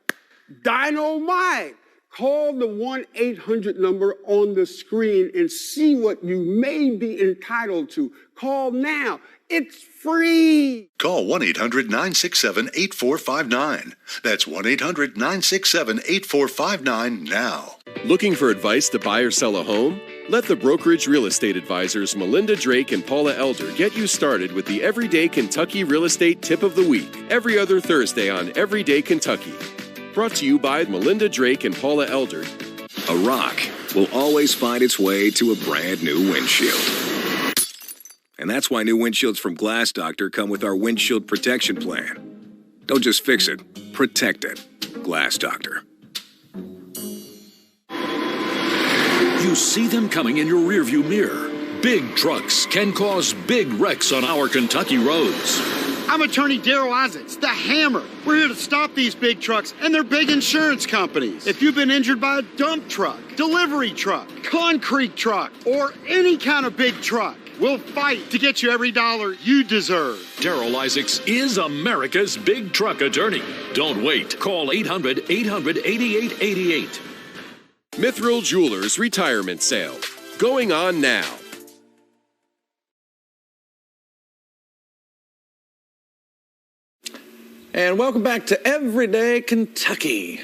dynamite. Call the 1-800 number on the screen and see what you may be entitled to. Call now. It's free. Call 1-800-967-8459. That's 1-800-967-8459 now. Looking for advice to buy or sell a home? Let the brokerage real estate advisors Melinda Drake and Paula Elder get you started with the Everyday Kentucky Real Estate Tip of the Week, every other Thursday on Everyday Kentucky. Brought to you by Melinda Drake and Paula Elder. A rock will always find its way to a brand new windshield. And that's why new windshields from Glass Doctor come with our windshield protection plan. Don't just fix it, protect it. Glass Doctor. You see them coming in your rearview mirror. Big trucks can cause big wrecks on our Kentucky roads. I'm attorney Daryl Isaacs, the Hammer. We're here to stop these big trucks and their big insurance companies. If you've been injured by a dump truck, delivery truck, concrete truck, or any kind of big truck, we'll fight to get you every dollar you deserve. Daryl Isaacs is America's big truck attorney. Don't wait. Call 800-800-8888. Mithril Jewelers Retirement Sale. Going on now. And welcome back to Everyday Kentucky.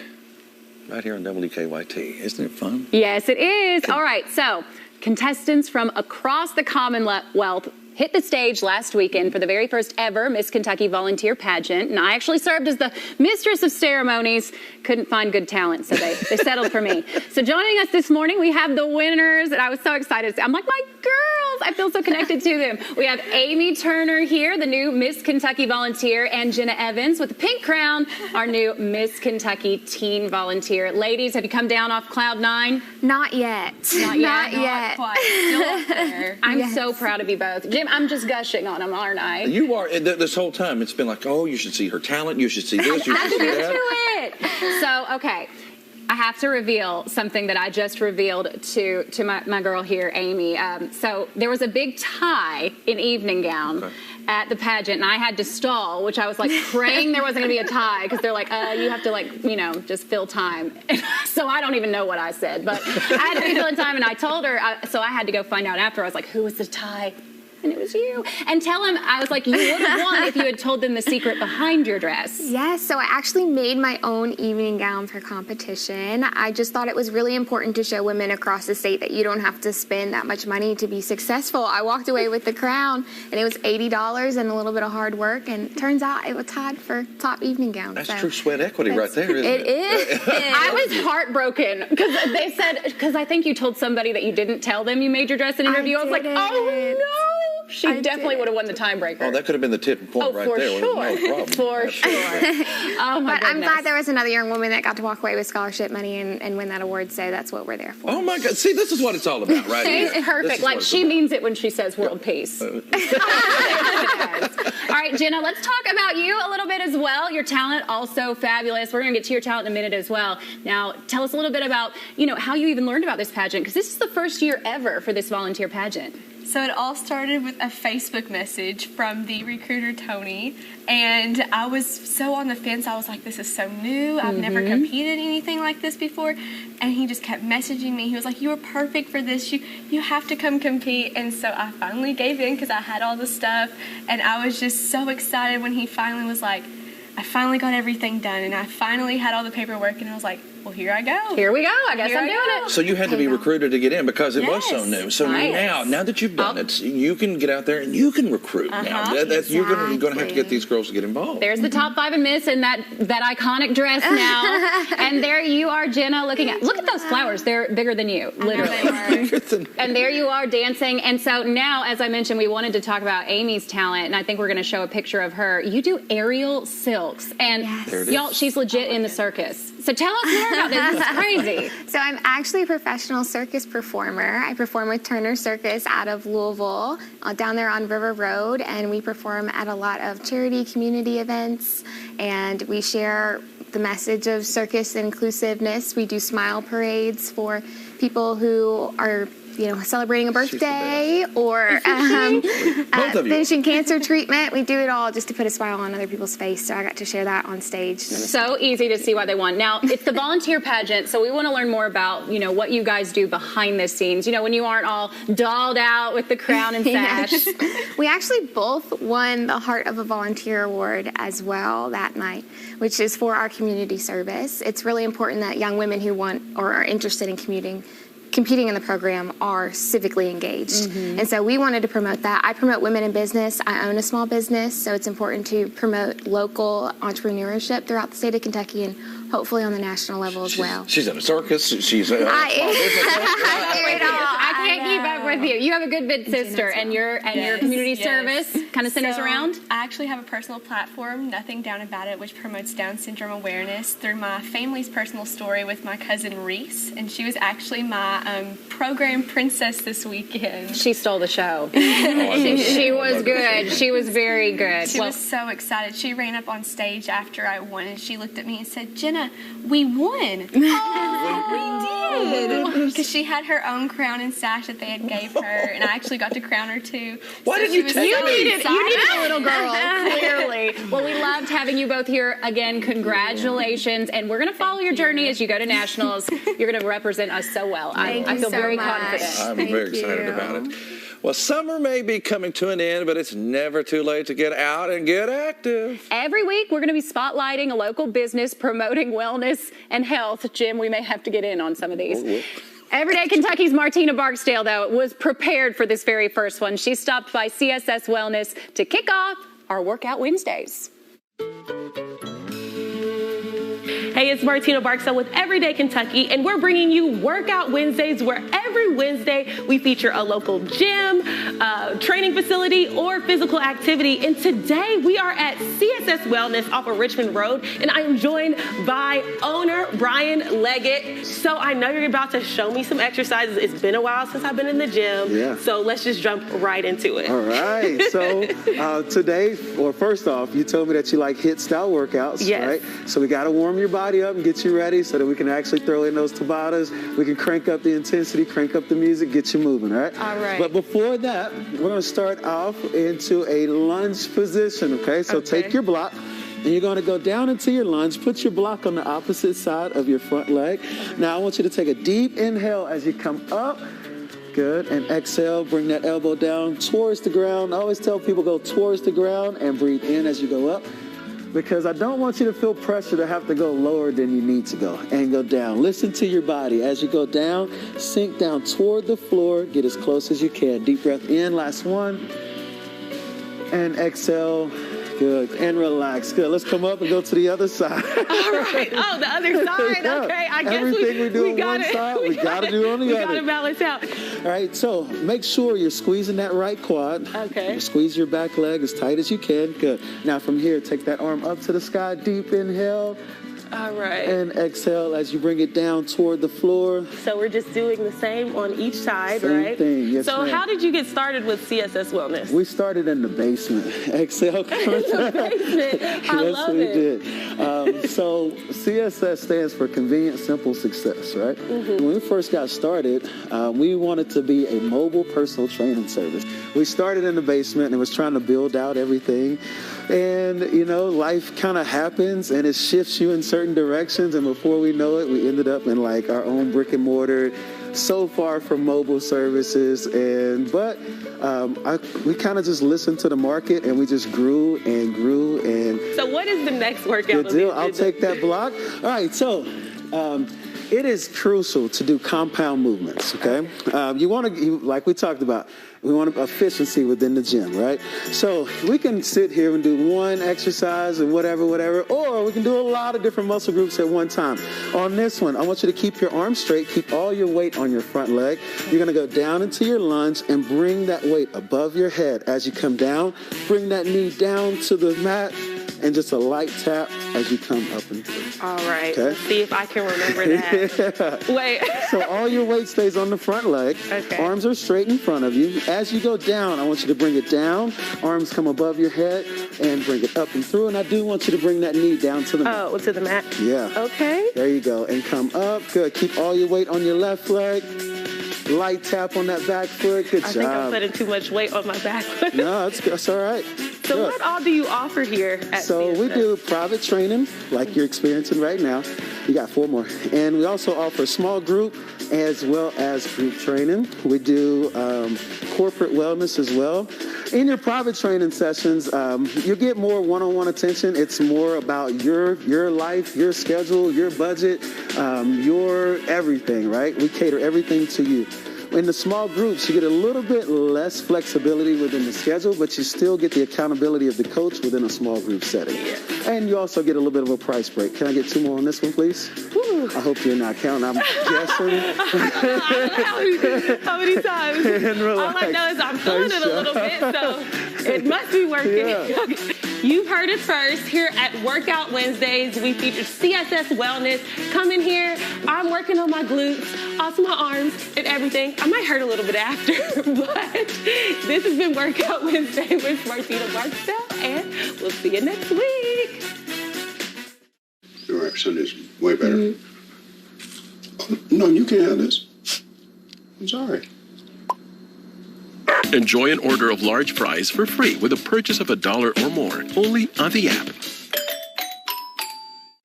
Right here on WKYT. Isn't it fun? Yes, it is. All right, so contestants from across the Commonwealth hit the stage last weekend for the very first ever Miss Kentucky volunteer pageant. And I actually served as the mistress of ceremonies. Couldn't find good talent, so they settled for me. So joining us this morning, we have the winners. And I was so excited. I'm like, my girls, I feel so connected to them. We have Amy Turner here, the new Miss Kentucky volunteer, and Jenna Evans with the pink crown, our new Miss Kentucky teen volunteer. Ladies, have you come down off cloud 9? Not yet. Not yet? Not yet. Quite. Still up there. I'm so proud of you both. Jim, I'm just gushing on them, aren't I? You are. This whole time, it's been like, oh, you should see her talent. You should see this. You should see that. It. So, okay. I have to reveal something that I just revealed to my girl here, Amy. So there was a big tie in evening gown at the pageant, and I had to stall, which I was like praying there wasn't going to be a tie, because they're like, you have to just fill time. So I don't even know what I said, but I had to be filling time, and I told her, so I had to go find out after. I was like, who was the tie? And it was you. And tell him, I was like, you would have won if you had told them the secret behind your dress. Yes, so I actually made my own evening gown for competition. I just thought it was really important to show women across the state that you don't have to spend that much money to be successful. I walked away with the crown, and it was $80 and a little bit of hard work, and it turns out it was tied for top evening gown. That's true sweat equity right there, isn't it? It is. I was heartbroken, because they said, because I think you told somebody that you didn't tell them you made your dress in an interview. I was like, oh no. She definitely would have won the tiebreaker. Oh, that could have been the tipping point right there. Sure. No problem. For sure. Oh, my But I'm glad there was another young woman that got to walk away with scholarship money and win that award, so that's what we're there for. Oh, my God. See, this is what it's all about, right here. She's perfect. Like, she means it when she says world peace. All right, Jenna, let's talk about you a little bit as well. Your talent, also fabulous. We're going to get to your talent in a minute as well. Now, tell us a little bit about, how you even learned about this pageant, because this is the first year ever for this volunteer pageant. So it all started with a Facebook message from the recruiter, Tony, and I was so on the fence. I was like, this is so new. I've never competed in anything like this before. And he just kept messaging me. He was like, you are perfect for this. You have to come compete. And so I finally gave in, because I had all the stuff, and I was just so excited when he finally was like, I finally got everything done, and I finally had all the paperwork, and I was like, well, here I go. Here we go. I guess Here I'm I doing go. it. So you had to be recruited to get in because it was so new. So Nice. now that you've done it, you can get out there and you can recruit. Now you're going to have to get these girls to get involved. There's the top 5 and Miss in that iconic dress now. And there you are, Jenna, look at those flowers. They're bigger than you, literally. And there you are dancing. And so now, as I mentioned, we wanted to talk about Amy's talent, and I think we're going to show a picture of her. You do aerial silks, and y'all, she's legit in the circus. So tell us more about this. This is crazy. So I'm actually a professional circus performer. I perform with Turner Circus out of Louisville, down there on River Road, and we perform at a lot of charity community events, and we share the message of circus inclusiveness. We do smile parades for people who are celebrating a birthday or finishing cancer treatment. We do it all just to put a smile on other people's face. So I got to share that on stage. So easy to see why they won. Now, it's the volunteer pageant, so we want to learn more about, what you guys do behind the scenes. When you aren't all dolled out with the crown and sash. We actually both won the Heart of a Volunteer Award as well that night, which is for our community service. It's really important that young women who want or are interested in competing in the program are civically engaged. And so we wanted to promote that. I promote women in business. I own a small business, so it's important to promote local entrepreneurship throughout the state of Kentucky and hopefully on the national level as well. She's in a circus. She's I can't keep up with you. You have a good big sister, and your community service kind of centers around? I actually have a personal platform, Nothing Down About It, which promotes Down syndrome awareness through my family's personal story with my cousin Reese, and she was actually my program princess this weekend. She stole the show. She was good. She was very good. She was so excited. She ran up on stage after I won, and she looked at me and said, "Jenna, we won." Oh, we did. Because she had her own crown and sash that they had gave her, and I actually got to crown her too. Why did you tell me? You needed a little girl, clearly. Well, we loved having you both here. Again, congratulations. And we're going to follow your journey as you go to nationals. You're going to represent us so well. I feel very confident. I'm very excited about it. Well, summer may be coming to an end, but it's never too late to get out and get active. Every week, we're going to be spotlighting a local business promoting wellness and health. Jim, we may have to get in on some of these. Everyday Kentucky's Martina Barksdale, though, was prepared for this very first one. She stopped by CSS Wellness to kick off our Workout Wednesdays. Hey, it's Martina Barksdale with Everyday Kentucky, and we're bringing you Workout Wednesdays, where every Wednesday we feature a local gym, training facility, or physical activity. And today we are at CSS Wellness off of Richmond Road, and I am joined by owner Brian Leggett. So I know you're about to show me some exercises. It's been a while since I've been in the gym, so let's just jump right into it. All right. So today, well, first off, you told me that you like HIIT style workouts, right? So we got to warm your body up and get you ready so that we can actually throw in those Tabatas. We can crank up the intensity, crank up the music, get you moving, all right? All right. But before that, we're going to start off into a lunge position, okay? So take your block, and you're going to go down into your lunge. Put your block on the opposite side of your front leg. Now, I want you to take a deep inhale as you come up. Good. And exhale, bring that elbow down towards the ground. I always tell people go towards the ground and breathe in as you go up, because I don't want you to feel pressure to have to go lower than you need to go, and go down. Listen to your body. As you go down, sink down toward the floor. Get as close as you can. Deep breath in. Last one. And exhale. Good. And relax. Good. Let's come up and go to the other side. All right. Oh, the other side. Okay. I guess everything we do on one side, we got to do on the other. We got to balance out. All right. So make sure you're squeezing that right quad. Okay. You squeeze your back leg as tight as you can. Good. Now from here, take that arm up to the sky. Deep inhale. All right. And exhale as you bring it down toward the floor. So we're just doing the same on each side, Same right? thing, yes, So ma'am. how did you get started with CSS Wellness? We started in the basement. Exhale. In the basement. I love it. Did. So CSS stands for Convenient Simple Success, right? When we first got started, we wanted to be a mobile personal training service. We started in the basement and was trying to build out everything. And, you know, life kind of happens and it shifts you in certain directions. And before we know it, we ended up in like our own brick and mortar, so far from mobile services. But we kind of just listened to the market and we just grew and grew. And so what is the next workout? Good deal. I'll take that block. All right. So It is crucial to do compound movements, okay? You want to, like we talked about, we want efficiency within the gym, right? So we can sit here and do one exercise and whatever, or we can do a lot of different muscle groups at one time. On this one, I want you to keep your arms straight, keep all your weight on your front leg. You're going to go down into your lunge and bring that weight above your head. As you come down, bring that knee down to the mat, and just a light tap as you come up and through. All right. Okay. Let's see if I can remember that. Wait. So all your weight stays on the front leg. Okay. Arms are straight in front of you. As you go down, I want you to bring it down. Arms come above your head and bring it up and through. And I do want you to bring that knee down to the mat. Oh, to the mat? Yeah. Okay. There you go. And come up. Good. Keep all your weight on your left leg. Light tap on that back foot. Good job. I think I'm putting too much weight on my back foot. No, that's all right. So Good. what all do you offer here at So we do private training like you're experiencing right now. You got 4 more. And we also offer small group as well as group training. We do corporate wellness as well. In your private training sessions, you get more one-on-one attention. It's more about your life, your schedule, your budget, your everything, right? We cater everything to you. In the small groups, you get a little bit less flexibility within the schedule, but you still get the accountability of the coach within a small group setting. And you also get a little bit of a price break. Can I get 2 more on this one, please? I hope you're not counting. I'm guessing. How many times? All I know is I'm feeling it a little bit, so it must be working. Yeah. You've heard it first. Here at Workout Wednesdays, we feature CSS Wellness. Come in here. I'm working on my glutes, also my arms, and everything. I might hurt a little bit after, but this has been Workout Wednesday with Martina Barksdale, and we'll see you next week. Your accent is way better. Oh, no, you can't have this. I'm sorry. Enjoy an order of large fries for free with a purchase of $1 or more, only on the app.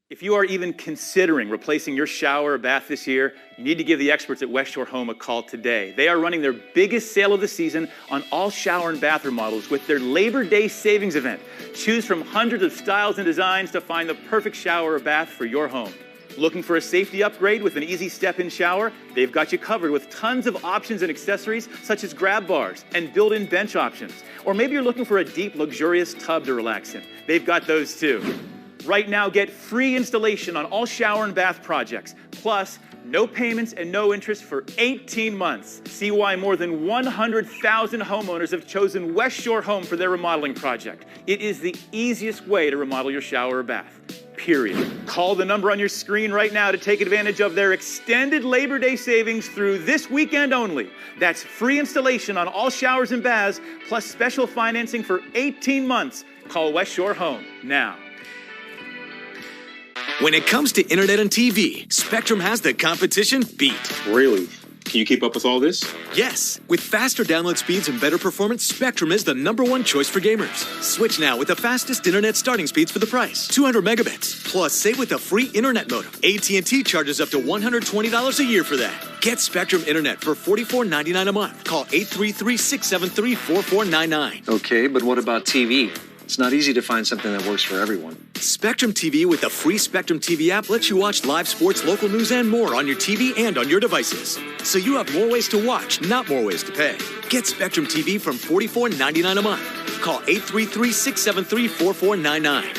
If you are even considering replacing your shower or bath this year, you need to give the experts at West Shore Home a call today. They are running their biggest sale of the season on all shower and bath remodels with their Labor Day savings event. Choose from hundreds of styles and designs to find the perfect shower or bath for your home. Looking for a safety upgrade with an easy step-in shower? They've got you covered with tons of options and accessories such as grab bars and built-in bench options. Or maybe you're looking for a deep, luxurious tub to relax in. They've got those too. Right now, get free installation on all shower and bath projects. Plus, no payments and no interest for 18 months. See why more than 100,000 homeowners have chosen West Shore Home for their remodeling project. It is the easiest way to remodel your shower or bath. Period. Call the number on your screen right now to take advantage of their extended Labor Day savings through this weekend only. That's free installation on all showers and baths, plus special financing for 18 months. Call West Shore Home now. When it comes to internet and TV, Spectrum has the competition beat. Really? Can you keep up with all this? Yes. With faster download speeds and better performance, Spectrum is the #1 choice for gamers. Switch now with the fastest internet starting speeds for the price. 200 megabits. Plus, save with a free internet modem. AT&T charges up to $120 a year for that. Get Spectrum Internet for $44.99 a month. Call 833-673-4499. Okay, but what about TV? It's not easy to find something that works for everyone. Spectrum TV with the free Spectrum TV app lets you watch live sports, local news, and more on your TV and on your devices. So you have more ways to watch, not more ways to pay. Get Spectrum TV from $44.99 a month. Call 833-673-4499.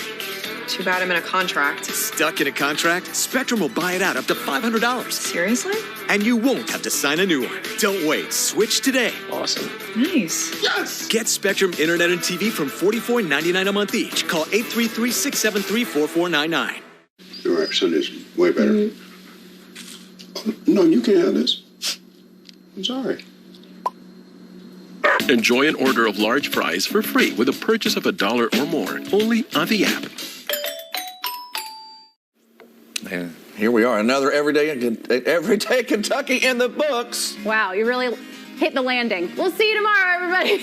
Too bad I'm in a contract. Stuck in a contract? Spectrum will buy it out up to $500. Seriously? And you won't have to sign a new one. Don't wait. Switch today. Awesome. Nice. Yes! Get Spectrum Internet and TV from $44.99 a month each. Call 833-673-4499. Your accent is way better. Oh, no, you can't have this. I'm sorry. Enjoy an order of large fries for free with a purchase of $1 or more, only on the app. And here we are, another Everyday Kentucky in the books. Wow, you really hit the landing. We'll see you tomorrow, everybody.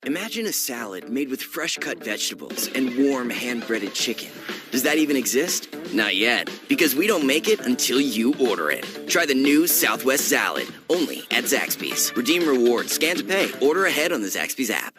Imagine a salad made with fresh-cut vegetables and warm hand-breaded chicken. Does that even exist? Not yet, because we don't make it until you order it. Try the new Southwest Salad, only at Zaxby's. Redeem rewards, scan to pay, order ahead on the Zaxby's app.